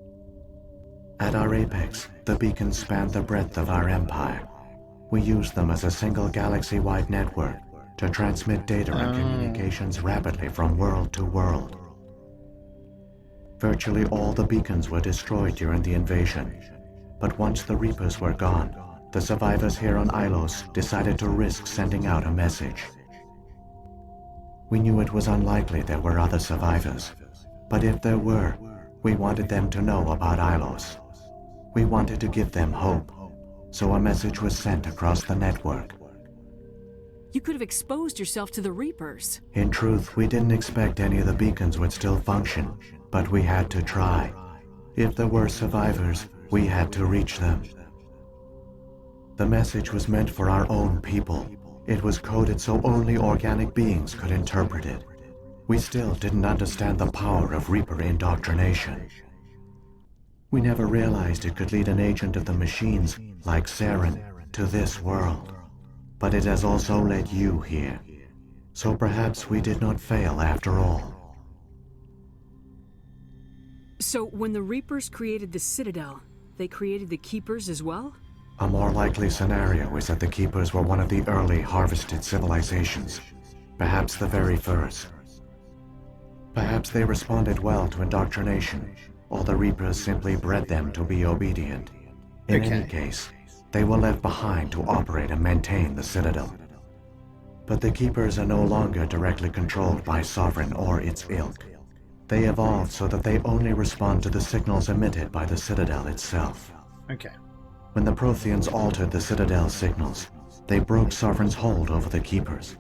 At our apex, the beacons spanned the breadth of our empire. We used them as a single galaxy-wide network to transmit data and communications rapidly from world to world. Virtually all the beacons were destroyed during the invasion. But once the Reapers were gone, the survivors here on Ilos decided to risk sending out a message. We knew it was unlikely there were other survivors, but if there were, we wanted them to know about Ilos. We wanted to give them hope, so a message was sent across the network. You could have exposed yourself to the Reapers. In truth, we didn't expect any of the beacons would still function, but we had to try. If there were survivors, we had to reach them. The message was meant for our own people. It was coded so only organic beings could interpret it. We still didn't understand the power of Reaper indoctrination. We never realized it could lead an agent of the machines, like Saren, to this world. But it has also led you here. So perhaps we did not fail after all. So when the Reapers created the Citadel, they created the Keepers as well? A more likely scenario is that the Keepers were one of the early harvested civilizations. Perhaps the very first. Perhaps they responded well to indoctrination, or the Reapers simply bred them to be obedient. In any case, they were left behind to operate and maintain the Citadel. But the Keepers are no longer directly controlled by Sovereign or its ilk. They evolved so that they only respond to the signals emitted by the Citadel itself. Okay. When the Protheans altered the Citadel's signals, they broke Sovereign's hold over the Keepers.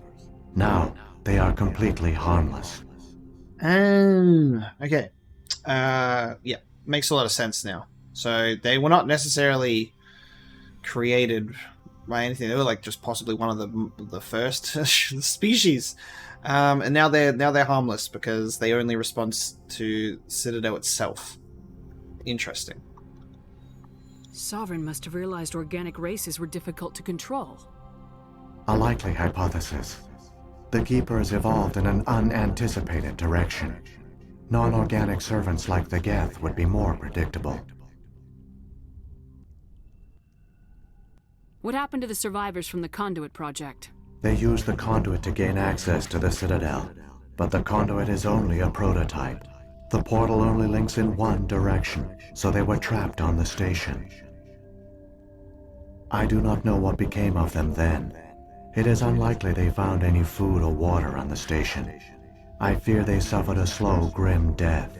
Now, they are completely harmless. Okay. Yeah, makes a lot of sense now. So they were not necessarily created by anything. They were like just possibly one of the first species, and now they're harmless because they only respond to Citadel itself. Interesting. Sovereign must have realized organic races were difficult to control. A likely hypothesis. The Keepers evolved in an unanticipated direction. Non-organic servants like the Geth would be more predictable. What happened to the survivors from the Conduit project? They used the Conduit to gain access to the Citadel, but the Conduit is only a prototype. The portal only links in one direction, so they were trapped on the station. I do not know what became of them then. It is unlikely they found any food or water on the station. I fear they suffered a slow, grim death.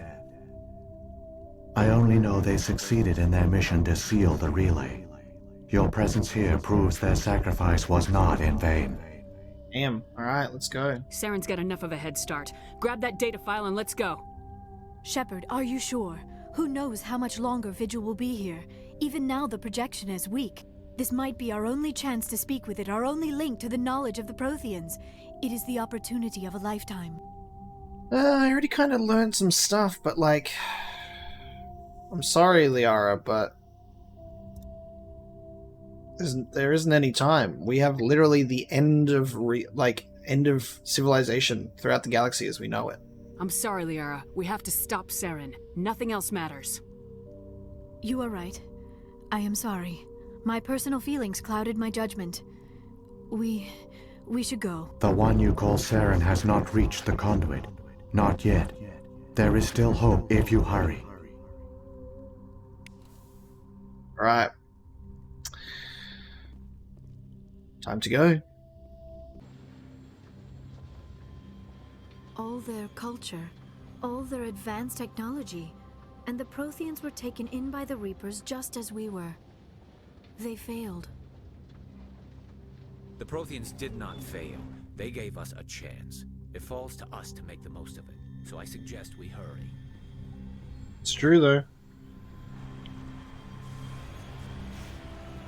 I only know they succeeded in their mission to seal the relay. Your presence here proves their sacrifice was not in vain. Damn. Alright, let's go. Saren's got enough of a head start. Grab that data file and let's go. Shepard, are you sure? Who knows how much longer Vigil will be here? Even now the projection is weak. This might be our only chance to speak with it, our only link to the knowledge of the Protheans. It is the opportunity of a lifetime. I already kind of learned some stuff, but like... I'm sorry, Liara, but... there isn't any time. We have literally the end of end of civilization throughout the galaxy as we know it. I'm sorry, Liara. We have to stop Saren. Nothing else matters. You are right. I am sorry. My personal feelings clouded my judgment. We should go. The one you call Saren has not reached the Conduit. Not yet. There is still hope if you hurry. Alright. Time to go. All their culture, all their advanced technology, and the Protheans were taken in by the Reapers just as we were. They failed. The Protheans did not fail. They gave us a chance. It falls to us to make the most of it. So I suggest we hurry. It's true, though.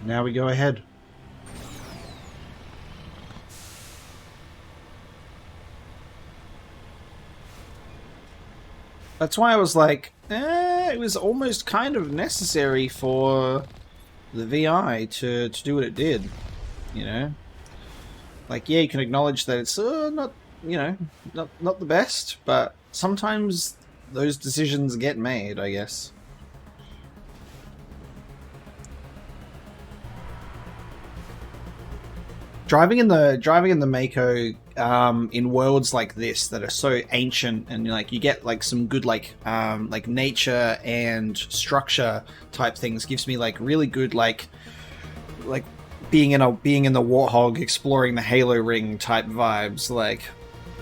Now we go ahead. That's why I was like, it was almost kind of necessary for the VI to do what it did, you know? Like, yeah, you can acknowledge that it's not, you know, not the best, but sometimes those decisions get made, I guess. Driving in the Mako in worlds like this that are so ancient, and like you get like some good like nature and structure type things, gives me like really good like being in the Warthog exploring the Halo ring type vibes. Like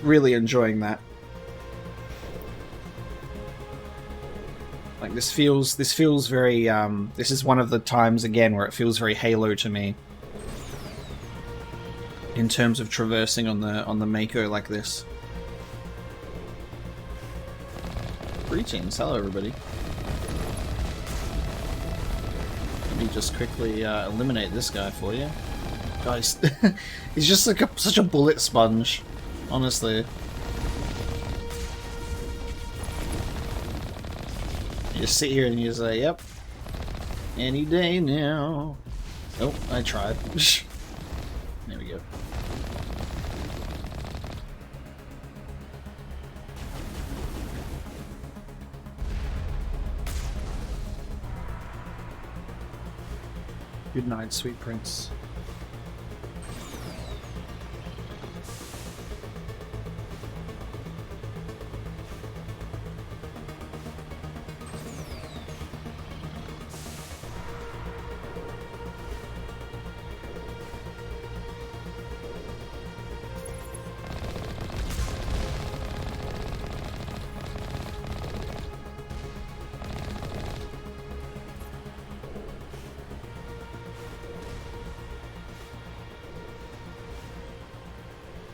really enjoying that. Like this feels very this is one of the times again where it feels very Halo to me. In terms of traversing on the Mako like this. Greetings, hello everybody. Let me just quickly eliminate this guy for you. Guys, he's just like such a bullet sponge, honestly. You just sit here and you say, "Yep, any day now." Oh, I tried. There we go. Good night, sweet prince.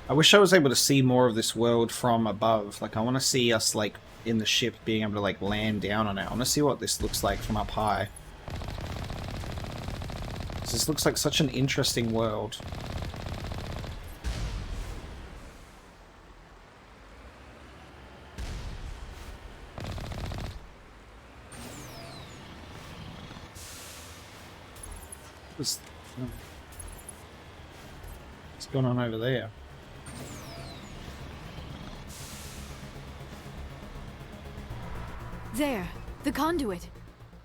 I wish I was able to see more of this world from above. Like, I want to see us, like, in the ship being able to, like, land down on it. I want to see what this looks like from up high. This looks like such an interesting world. What's going on over there? There, the conduit.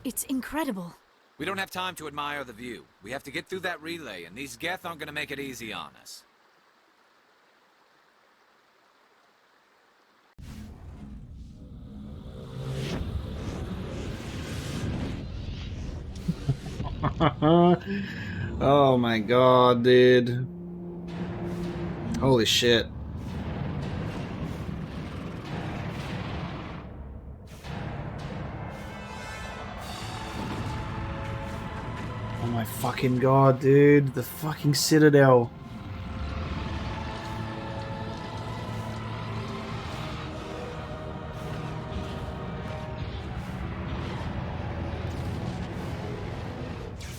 It's incredible. We don't have time to admire the view. We have to get through that relay, and these Geth aren't gonna make it easy on us. Oh my god, dude. Holy shit. Oh my fucking god, dude. The fucking Citadel.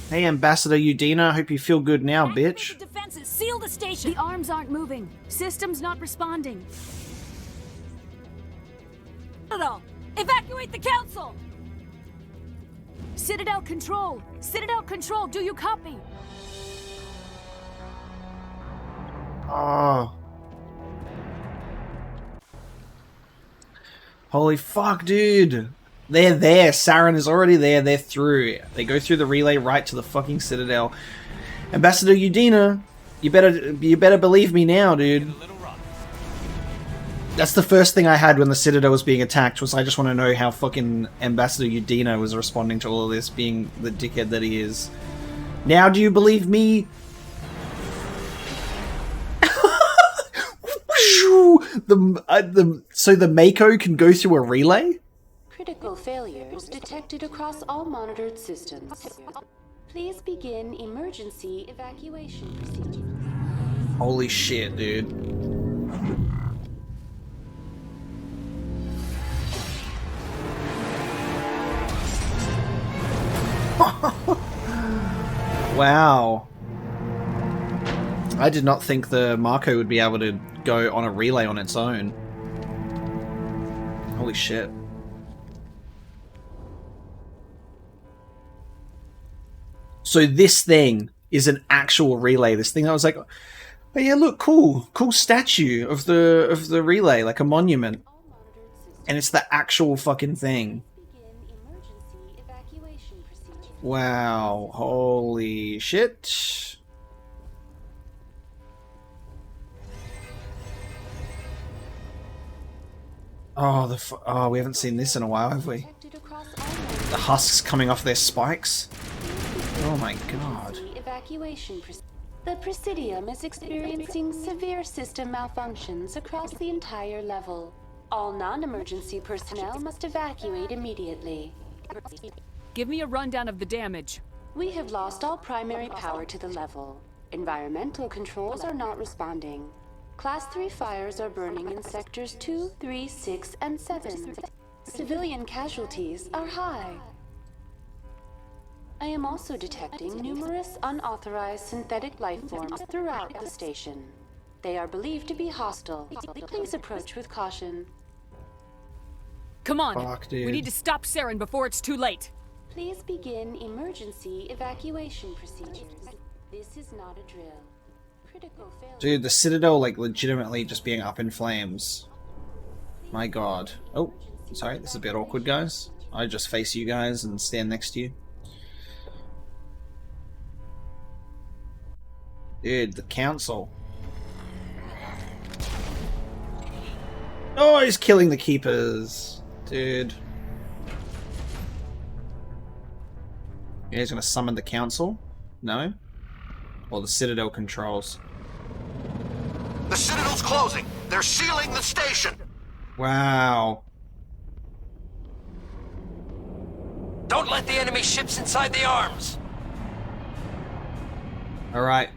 Hey, Ambassador Udina. Hope you feel good now, bitch. Defenses, seal the station. The arms aren't moving. Systems not responding. Citadel, evacuate the council. Citadel Control! Citadel Control, do you copy? Oh. Holy fuck, dude. They're there. Saren is already there. They're through. They go through the relay right to the fucking Citadel. Ambassador Udina, you better believe me now, dude. That's the first thing I had when the Citadel was being attacked, was I just want to know how fucking Ambassador Udina was responding to all of this, being the dickhead that he is. Now do you believe me? So the Mako can go through a relay? Critical failures detected across all monitored systems. Please begin emergency evacuation procedure. Holy shit, dude. Wow. I did not think the Mako would be able to go on a relay on its own. Holy shit. So this thing is an actual relay. This thing I was like, oh yeah, look, cool statue of the relay, like a monument. And it's the actual fucking thing. Wow, holy shit. Oh, we haven't seen this in a while, have we? The husks coming off their spikes. Oh my god. The Presidium is experiencing severe system malfunctions across the entire level. All non-emergency personnel must evacuate immediately. Give me a rundown of the damage. We have lost all primary power to the level. Environmental controls are not responding. Class 3 fires are burning in sectors 2, 3, 6, and 7. Civilian casualties are high. I am also detecting numerous unauthorized synthetic life forms throughout the station. They are believed to be hostile. Please approach with caution. Come on! Fuck, dude. We need to stop Saren before it's too late! Please begin emergency evacuation procedures. This is not a drill. Critical failure. Dude, the Citadel, like, legitimately just being up in flames. My god. Oh, sorry, this is a bit awkward, guys. I just face you guys and stand next to you. Dude, the council. Oh, he's killing the keepers. Dude. Yeah, he's gonna summon the council? No? Or the Citadel controls. The Citadel's closing. They're sealing the station. Wow. Don't let the enemy ships inside the arms. Alright.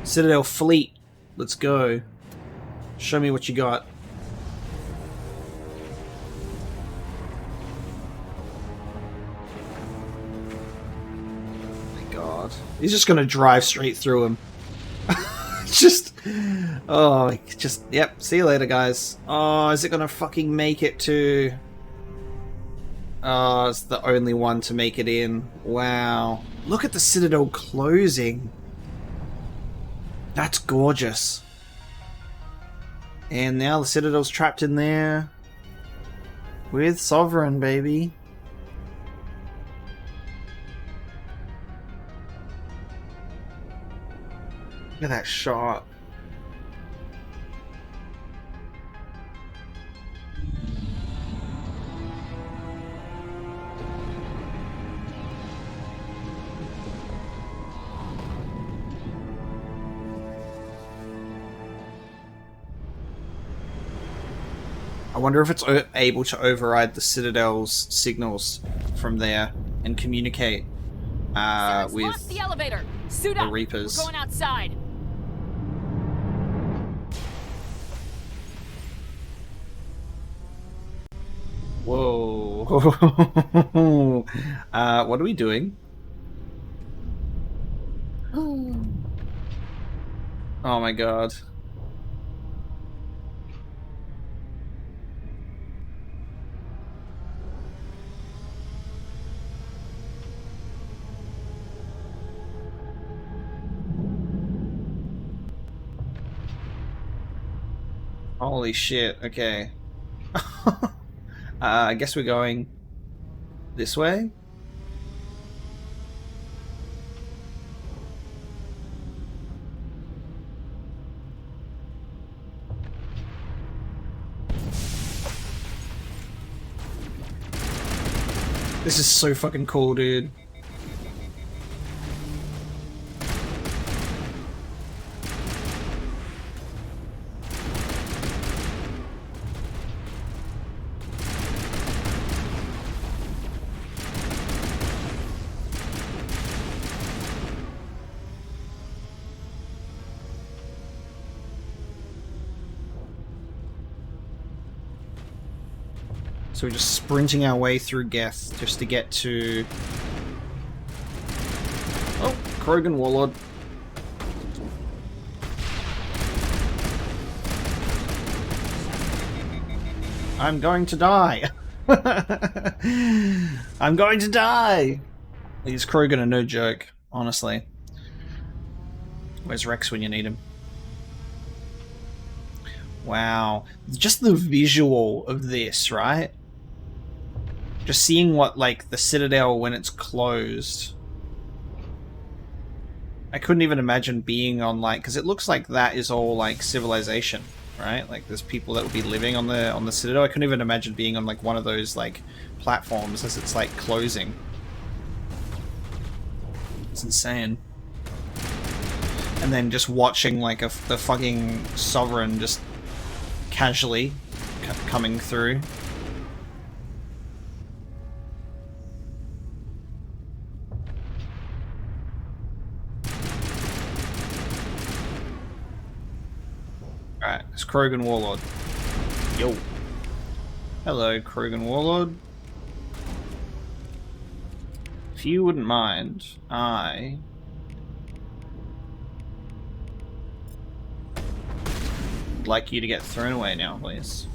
Citadel fleet. Let's go. Show me what you got. My god. He's just gonna drive straight through him. Just... Oh, just... Yep, see you later, guys. Oh, is it gonna fucking make it to... Oh, it's the only one to make it in. Wow. Look at the Citadel closing. That's gorgeous. And now the Citadel's trapped in there. With Sovereign, baby. Look at that shot. I wonder if it's able to override the Citadel's signals from there and communicate with the elevator. Suit the up. Reapers. We're going outside. Whoa. What are we doing? Oh my god. Holy shit, okay. I guess we're going this way? This is so fucking cool, dude. So we're just sprinting our way through Geth just to get to... Oh, Krogan Warlord. I'm going to die. I'm going to die. These Krogan are no joke, honestly. Where's Rex when you need him? Wow. Just the visual of this, right? Just seeing what, like, the Citadel when it's closed. I couldn't even imagine being on, like... Because it looks like that is all, like, civilization. right? Like there's people that would be living on the Citadel. I couldn't even imagine being on like one of those like platforms as it's like closing. It's insane. And then just watching like the fucking Sovereign just casually coming through. Alright, it's Krogan Warlord. Yo. Hello, Krogan Warlord. If you wouldn't mind, I'd like you to get thrown away now, please.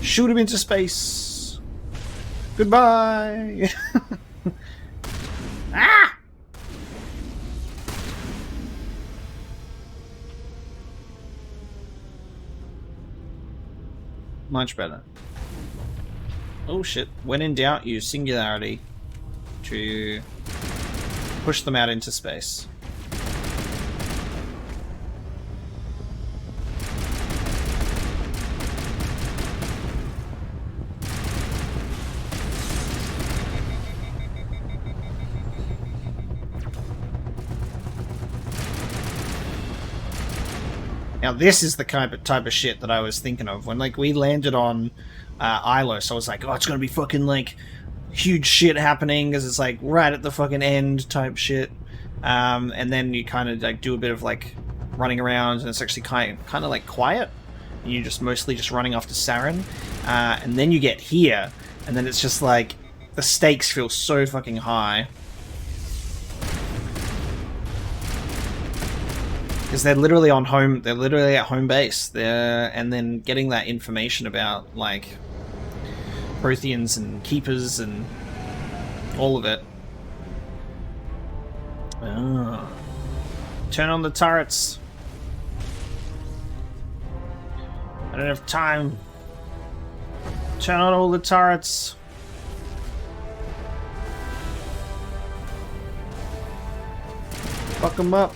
Shoot him into space! Goodbye! Ah! Much better. Oh shit. When in doubt, use Singularity to push them out into space. Now this is the type of shit that I was thinking of when like we landed on Ilos. I was like, oh, it's gonna be fucking like huge shit happening because it's like right at the fucking end type shit. And then you kind of like do a bit of like running around and it's actually kind of like quiet. And you're just mostly just running after Saren. And then you get here and then it's just like the stakes feel so fucking high. Because they're literally on home. They're literally at home base. And then getting that information about like Protheans and Keepers and all of it. Oh. Turn on the turrets. I don't have time. Turn on all the turrets. Fuck them up.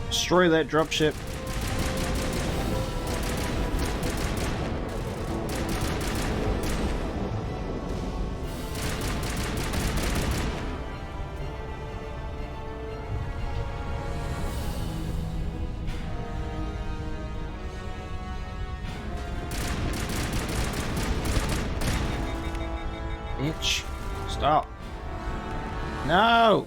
Destroy that dropship. Bitch. Stop. No!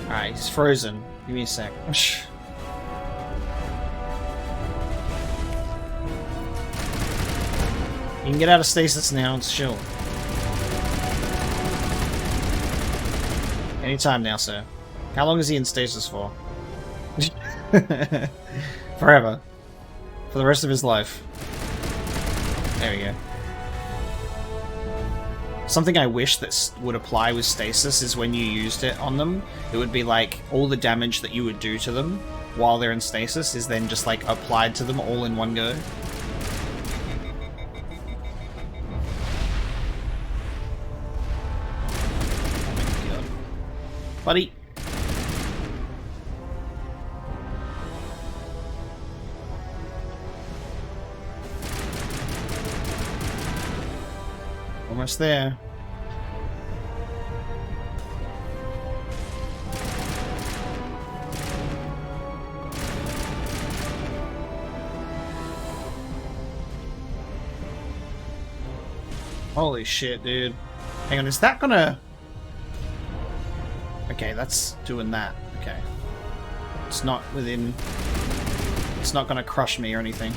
Alright, he's frozen. Give me a sec. You can get out of stasis now, it's chill. Anytime now, sir. How long is he in stasis for? Forever. For the rest of his life. There we go. Something I wish that would apply with stasis is when you used it on them, it would be like all the damage that you would do to them while they're in stasis is then just like applied to them all in one go. Oh my god. Buddy! Almost there. Holy shit, dude. Hang on, is that gonna... Okay, that's doing that. Okay. It's not within... It's not gonna crush me or anything.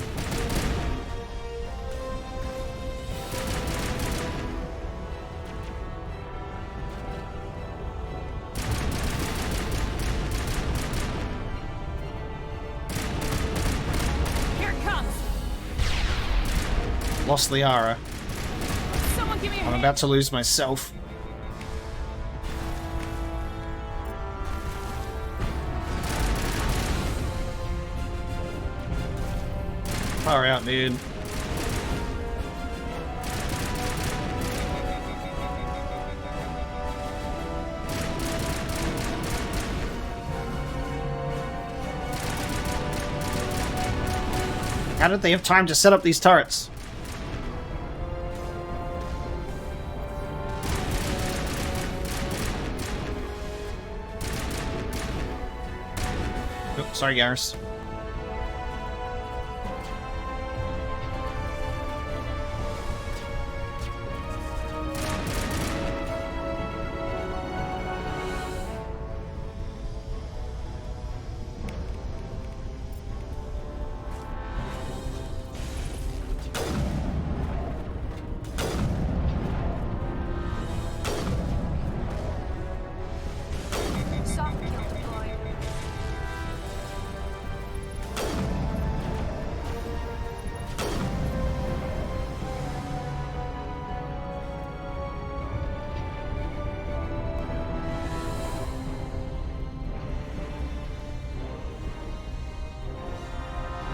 lost Liara. Someone give me a I'm hand. about to lose myself. Far out, dude. How did they have time to set up these turrets? Oh, sorry, Garrus.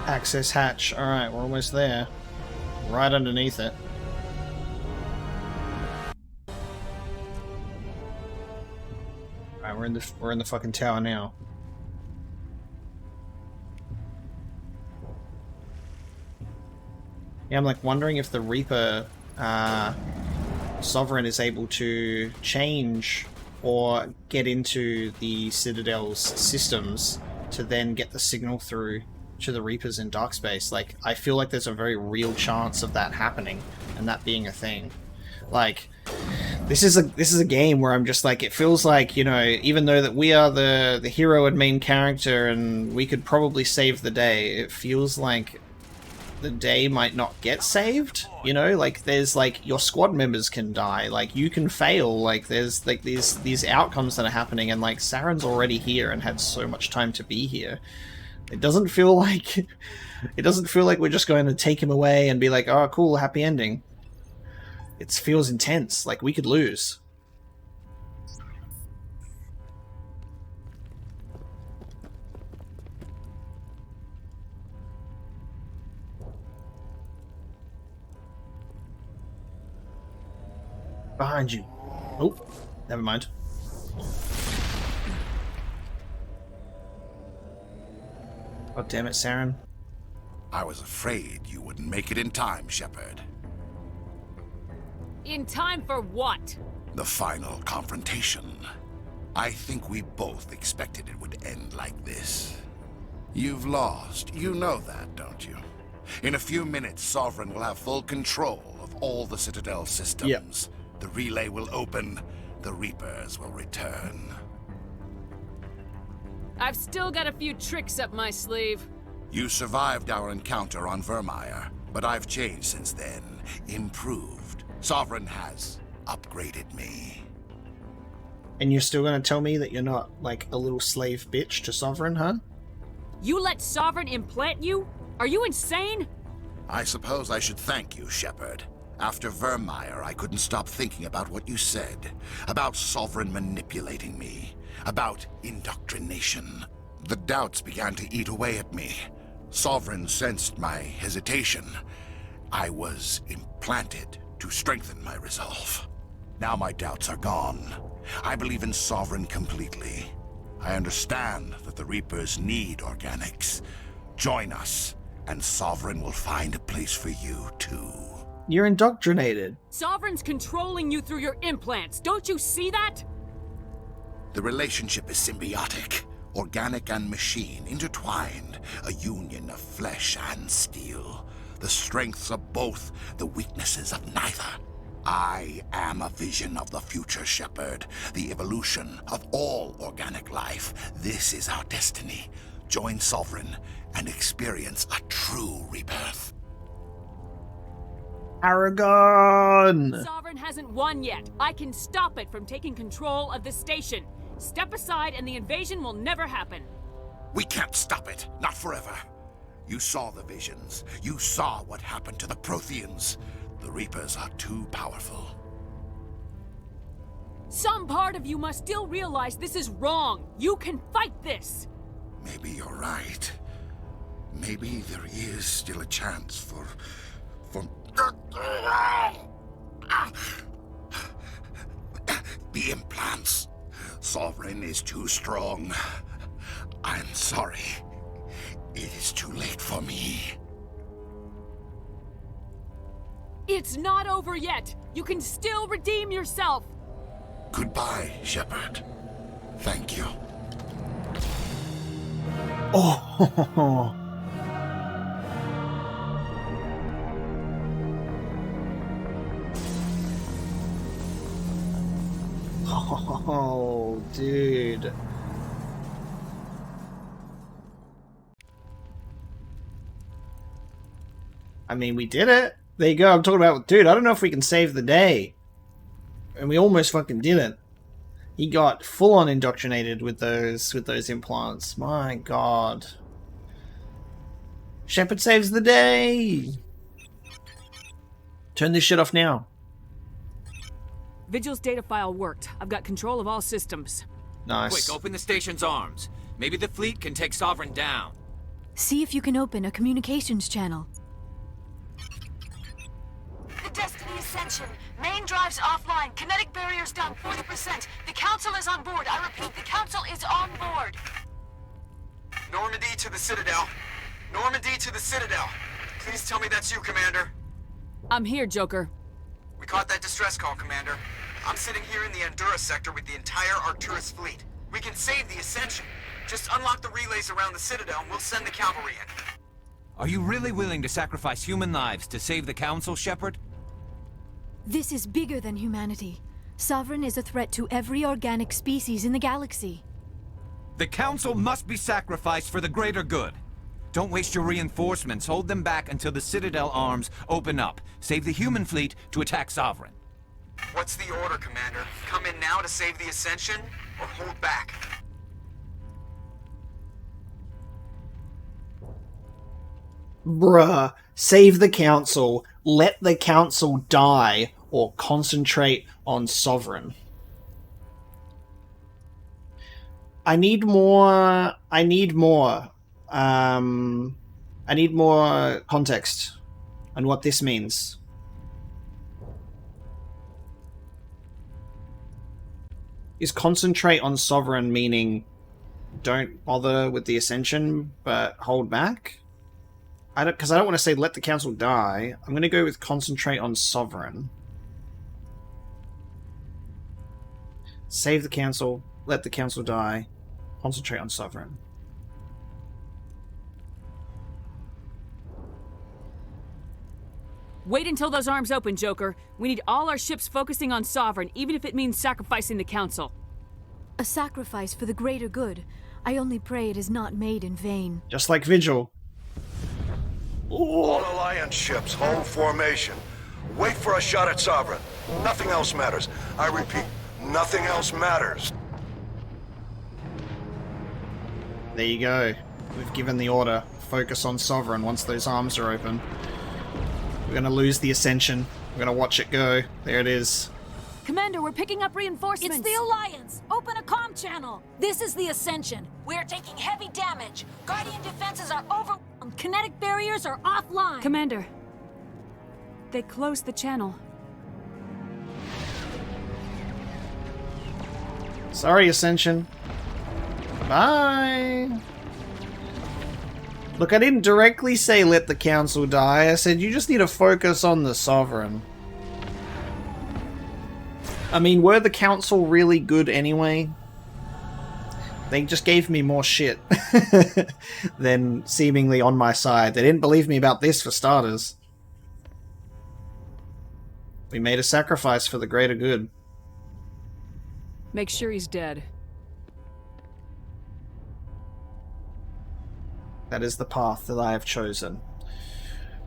Access hatch. Alright, we're almost there. Right underneath it. Alright, we're in the fucking tower now. Yeah, I'm like wondering if the Reaper Sovereign is able to change or get into the Citadel's systems to then get the signal through to the Reapers in dark space. Like, I feel like there's a very real chance of that happening and that being a thing. Like, this is a game where I'm just like, it feels like, you know, even though that we are the hero and main character and we could probably save the day, it feels like the day might not get saved, you know? Like, there's like, your squad members can die, like, you can fail, like, there's like these outcomes that are happening, and like, Saren's already here and had so much time to be here. It doesn't feel like we're just going to take him away and be like, oh, cool, happy ending. It feels intense, like we could lose. Behind you. Oh, never mind. God damn it, Saren. I was afraid you wouldn't make it in time, Shepard. In time for what? The final confrontation. I think we both expected it would end like this. You've lost. You know that, don't you? In a few minutes, Sovereign will have full control of all the Citadel systems. Yep. The relay will open. The Reapers will return. I've still got a few tricks up my sleeve. You survived our encounter on Vermeer, but I've changed since then. Improved. Sovereign has upgraded me. And you're still gonna tell me that you're not, like, a little slave bitch to Sovereign, huh? You let Sovereign implant you? Are you insane? I suppose I should thank you, Shepard. After Vermeer, I couldn't stop thinking about what you said. About Sovereign manipulating me. About indoctrination. The doubts began to eat away at me. Sovereign sensed my hesitation. I was implanted to strengthen my resolve. Now my doubts are gone. I believe in Sovereign completely. I understand that the Reapers need organics. Join us, and Sovereign will find a place for you, too. You're indoctrinated. Sovereign's controlling you through your implants. Don't you see that? The relationship is symbiotic. Organic and machine intertwined. A union of flesh and steel. The strengths of both, the weaknesses of neither. I am a vision of the future, Shepard. The evolution of all organic life. This is our destiny. Join Sovereign and experience a true rebirth. Aragon! Sovereign hasn't won yet. I can stop it from taking control of the station. Step aside and the invasion will never happen. We can't stop it. Not forever. You saw the visions. You saw what happened to the Protheans. The Reapers are too powerful. Some part of you must still realize this is wrong. You can fight this. Maybe you're right. Maybe there is still a chance for... The implants. Sovereign is too strong. I'm sorry. It is too late for me. It's not over yet. You can still redeem yourself. Goodbye, Shepard. Thank you. Oh. Oh, dude. I mean, we did it. There you go. I'm talking about, dude, I don't know if we can save the day. And we almost fucking didn't. He got full-on indoctrinated with those implants. My god. Shepard saves the day. Turn this shit off now. Vigil's data file worked. I've got control of all systems. Nice. Quick, open the station's arms. Maybe the fleet can take Sovereign down. See if you can open a communications channel. The Destiny Ascension. Main drives offline. Kinetic barriers down 40%. The Council is on board. I repeat, the Council is on board. Normandy to the Citadel. Normandy to the Citadel. Please tell me that's you, Commander. I'm here, Joker. We caught that distress call, Commander. I'm sitting here in the Honduras sector with the entire Arcturus fleet. We can save the Ascension. Just unlock the relays around the Citadel and we'll send the cavalry in. Are you really willing to sacrifice human lives to save the Council, Shepard? This is bigger than humanity. Sovereign is a threat to every organic species in the galaxy. The Council must be sacrificed for the greater good. Don't waste your reinforcements. Hold them back until the Citadel arms open up. Save the human fleet to attack Sovereign. What's the order, Commander? Come in now to save the Ascension, or hold back? Bruh. Save the Council. Let the Council die. Or concentrate on Sovereign. I need more context on what this means. Is concentrate on Sovereign meaning don't bother with the Ascension, but hold back? Because I don't want to say let the Council die. I'm going to go with concentrate on Sovereign. Save the Council, let the Council die, concentrate on Sovereign. Wait until those arms open, Joker. We need all our ships focusing on Sovereign, even if it means sacrificing the Council. A sacrifice for the greater good. I only pray it is not made in vain. Just like Vigil. All Alliance ships, hold formation. Wait for a shot at Sovereign. Nothing else matters. I repeat, nothing else matters. There you go. We've given the order. Focus on Sovereign once those arms are open. We're gonna lose the Ascension. We're gonna watch it go. There it is. Commander, we're picking up reinforcements. It's the Alliance. Open a comm channel. This is the Ascension. We are taking heavy damage. Guardian defenses are overwhelmed. Kinetic barriers are offline. Commander, they closed the channel. Sorry, Ascension. Bye. Look, I didn't directly say let the Council die. I said you just need to focus on the Sovereign. I mean, were the Council really good anyway? They just gave me more shit than seemingly on my side. They didn't believe me about this, for starters. We made a sacrifice for the greater good. Make sure he's dead. That is the path that I have chosen.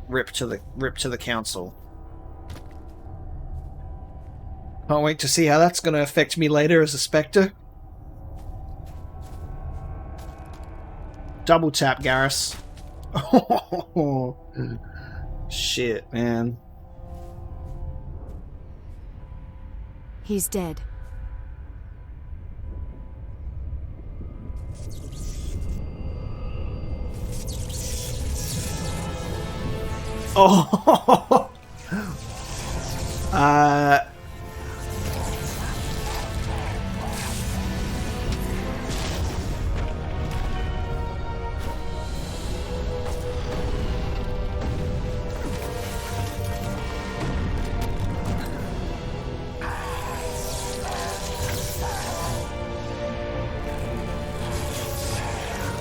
Rip to the Council. Can't wait to see how that's going to affect me later as a Spectre. Double tap, Garrus. Oh, shit, man. He's dead. Oh.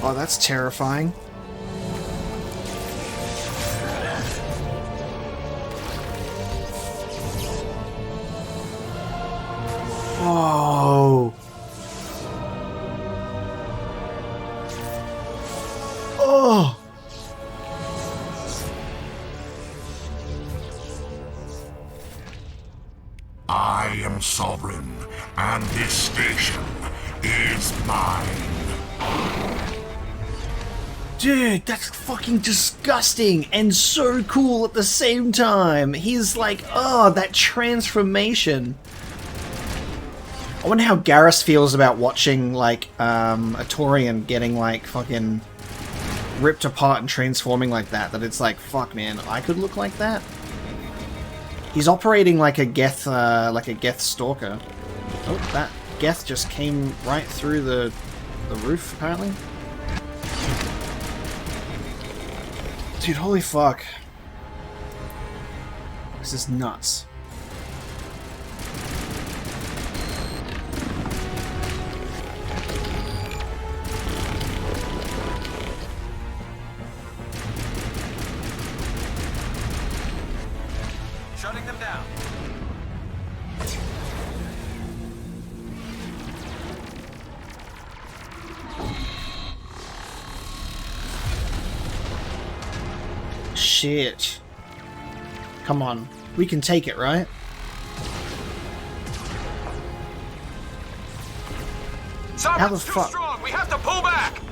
Oh, that's terrifying. Oh. Oh. I am sovereign, and this station is mine. Dude, that's fucking disgusting and so cool at the same time. He's like, oh, that transformation. I wonder how Garrus feels about watching, like, a Prothean getting, like, fucking ripped apart and transforming like that. That it's like, fuck, man, I could look like that. He's operating like a Geth stalker. Oh, that Geth just came right through the roof, apparently. Dude, holy fuck. This is nuts. Shutting them down. Shit. Come on. We can take it, right? How the fuck? Strong. We have to pull back.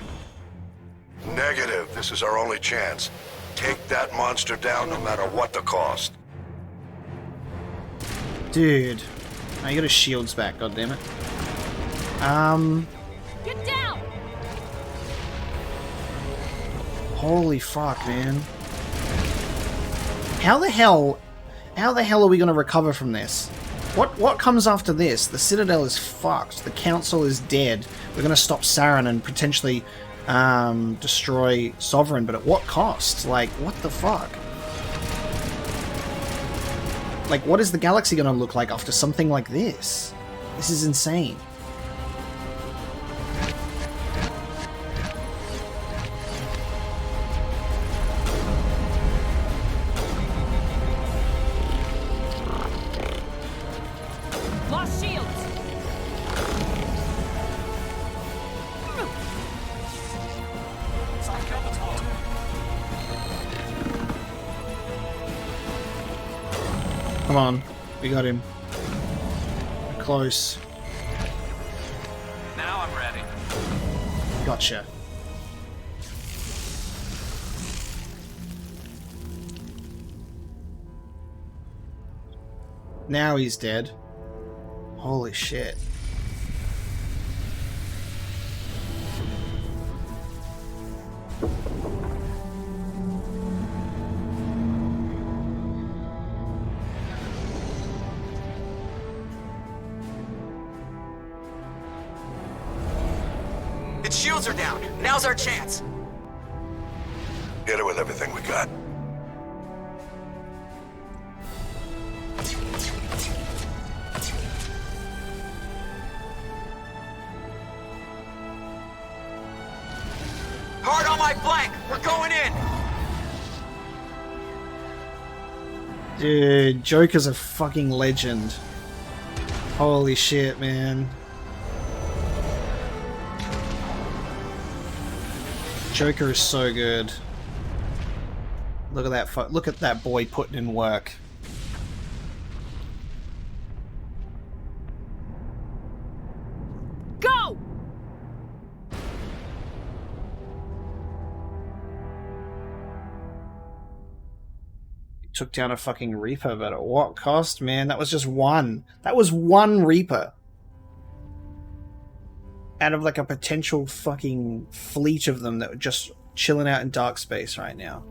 Negative. This is our only chance. Take that monster down no matter what the cost. Dude. I got his shields back, goddammit. Get down! Holy fuck, man. How the hell are we gonna recover from this? What comes after this? The Citadel is fucked. The Council is dead. We're gonna stop Saren and potentially destroy Sovereign, but at what cost? Like, what the fuck? Like, what is the galaxy gonna look like after something like this? This is insane. Lost shields! Come on, we got him. We're close. Now I'm ready. Gotcha. Now he's dead. Holy shit. Its shields are down. Now's our chance. Hit it with everything we got. Hard on my flank. We're going in. Dude, Joker's a fucking legend. Holy shit, man. Joker is so good. Look at that look at that boy putting in work. Go! took down a fucking Reaper, but at what cost, man? That was just one. That was one Reaper. Out of like a potential fucking fleet of them that were just chilling out in dark space right now.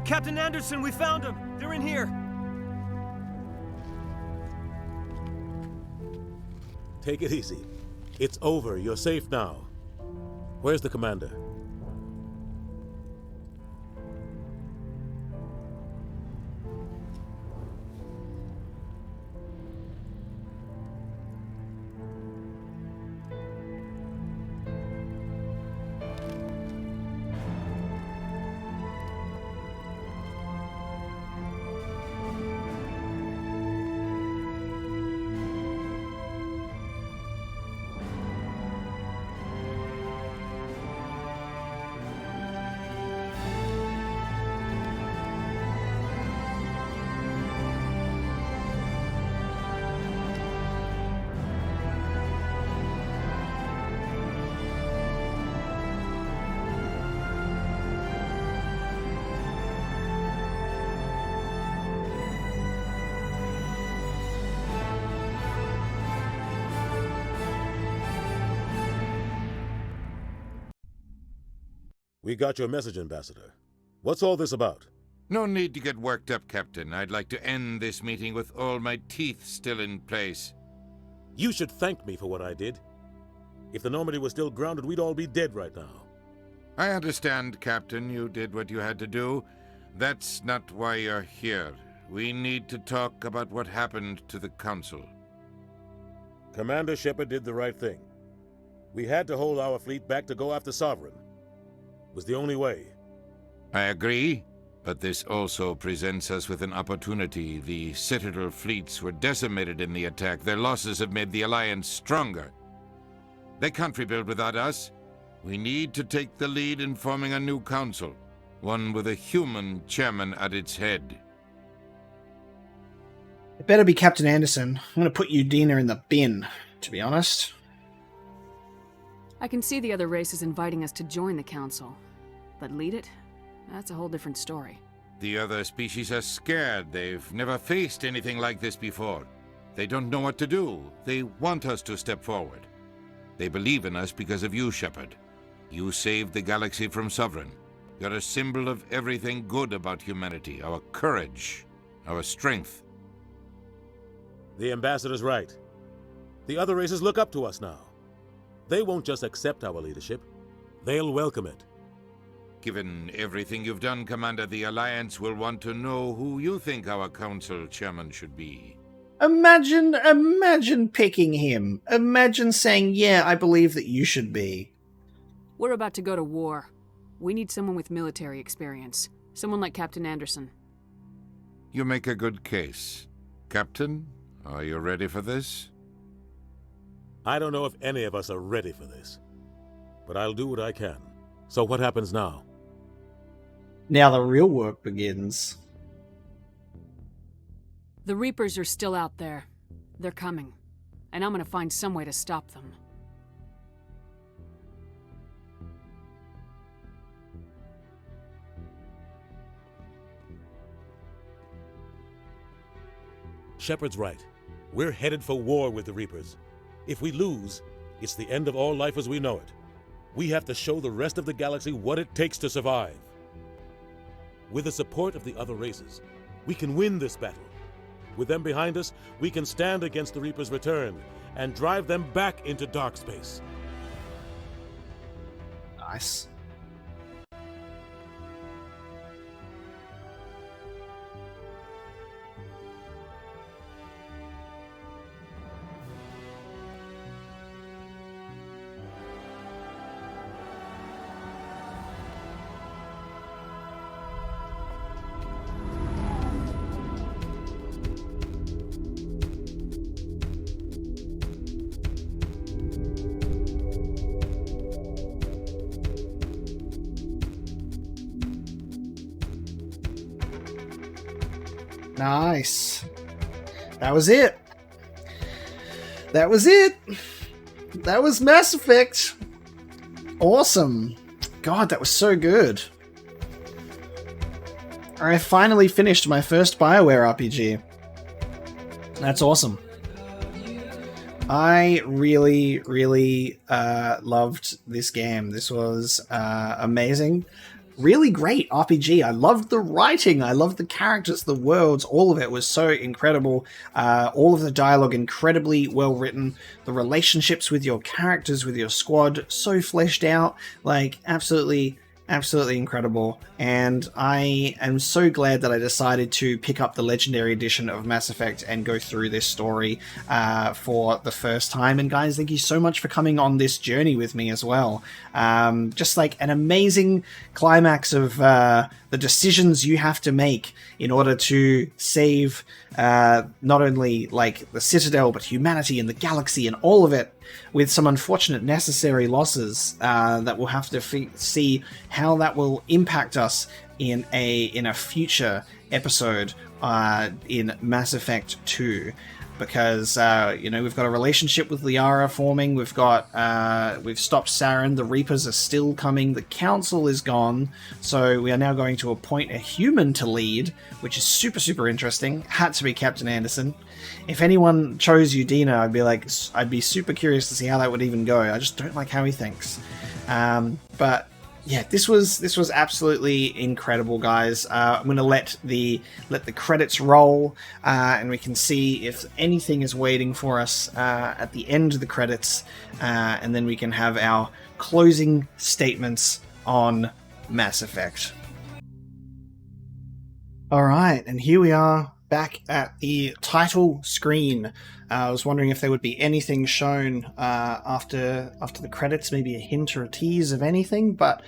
Captain Anderson, we found them! They're in here! Take it easy. It's over. You're safe now. Where's the commander? We got your message, Ambassador. What's all this about? No need to get worked up, Captain. I'd like to end this meeting with all my teeth still in place. You should thank me for what I did. If the Normandy was still grounded, we'd all be dead right now. I understand, Captain. You did what you had to do. That's not why you're here. We need to talk about what happened to the Council. Commander Shepard did the right thing. We had to hold our fleet back to go after Sovereign. It was the only way. I agree, but this also presents us with an opportunity. The Citadel fleets were decimated in the attack. Their losses have made the Alliance stronger. They can't rebuild without us. We need to take the lead in forming a new council, one with a human chairman at its head. It better be Captain Anderson. I'm going to put Udina in the bin, to be honest. I can see the other races inviting us to join the council. But lead it? That's a whole different story. The other species are scared. They've never faced anything like this before. They don't know what to do. They want us to step forward. They believe in us because of you, Shepard. You saved the galaxy from Sovereign. You're a symbol of everything good about humanity. Our courage, our strength. The Ambassador's right. The other races look up to us now. They won't just accept our leadership. They'll welcome it. Given everything you've done, Commander, the Alliance will want to know who you think our council chairman should be. Imagine picking him. Imagine saying, yeah, I believe that you should be. We're about to go to war. We need someone with military experience. Someone like Captain Anderson. You make a good case. Captain, are you ready for this? I don't know if any of us are ready for this. But I'll do what I can. So what happens now? Now the real work begins. The Reapers are still out there. They're coming. And I'm gonna find some way to stop them. Shepard's right. We're headed for war with the Reapers. If we lose, it's the end of all life as we know it. We have to show the rest of the galaxy what it takes to survive. With the support of the other races, we can win this battle. With them behind us, we can stand against the Reapers' return and drive them back into dark space. Nice. Nice. That was it. That was it. That was Mass Effect. Awesome. God, that was so good. I finally finished my first BioWare RPG. That's awesome. I really, really loved this game. This was amazing. Really great RPG. I loved the writing. I loved the characters, the worlds. All of it was so incredible. All of the dialogue incredibly well written. The relationships with your characters, with your squad, so fleshed out. Like, absolutely incredible. And I am so glad that I decided to pick up the Legendary Edition of Mass Effect and go through this story for the first time. And guys, thank you so much for coming on this journey with me as well. Just like an amazing climax of the decisions you have to make in order to save not only like the Citadel, but humanity and the galaxy and all of it, with some unfortunate necessary losses that we'll have to see how that will impact us in a future episode in Mass Effect 2. Because we've got a relationship with Liara forming. We've stopped Saren. The Reapers are still coming. The Council is gone. So we are now going to appoint a human to lead, which is super interesting. Had to be Captain Anderson. If anyone chose Udina, I'd be super curious to see how that would even go. I just don't like how he thinks. But yeah, this was absolutely incredible, guys. I'm going to let the credits roll, and we can see if anything is waiting for us at the end of the credits, and then we can have our closing statements on Mass Effect. All right, and here we are back at the title screen. I was wondering if there would be anything shown after the credits, maybe a hint or a tease of anything, but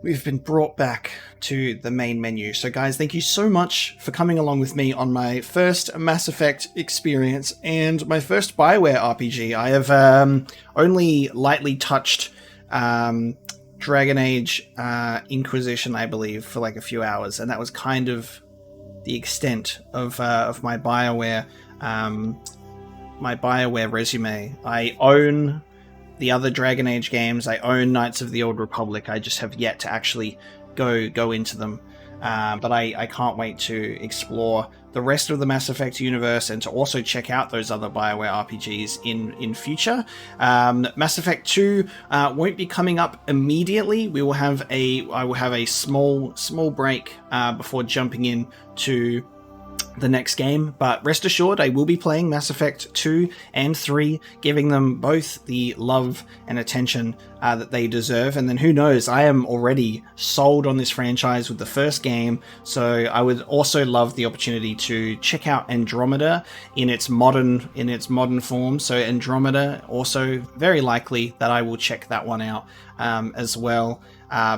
we've been brought back to the main menu. So guys, thank you so much for coming along with me on my first Mass Effect experience and my first BioWare RPG. I have only lightly touched Dragon Age Inquisition, I believe, for like a few hours, and that was kind of the extent of my BioWare resume. I own the other Dragon Age games. I own Knights of the Old Republic. I just have yet to actually go into them. But I can't wait to explore the rest of the Mass Effect universe and to also check out those other BioWare RPGs in future. Mass Effect 2 won't be coming up immediately. I will have a small break before jumping in to the next game, but rest assured I will be playing Mass Effect 2 and 3, giving them both the love and attention that they deserve. And then who knows, I am already sold on this franchise with the first game, so I would also love the opportunity to check out Andromeda in its modern form. So Andromeda, also very likely that I will check that one out as well,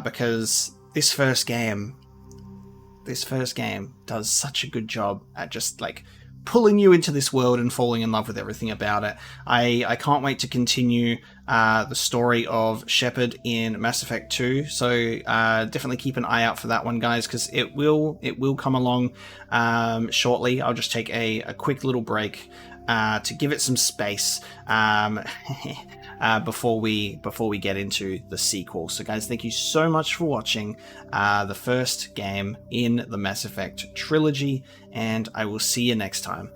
because this first game does such a good job at just like pulling you into this world and falling in love with everything about it. I can't wait to continue the story of Shepard in Mass Effect 2, so definitely keep an eye out for that one, guys, because it will come along shortly. I'll just take a quick little break to give it some space before we get into the sequel. So guys, thank you so much for watching the first game in the Mass Effect trilogy, and I will see you next time.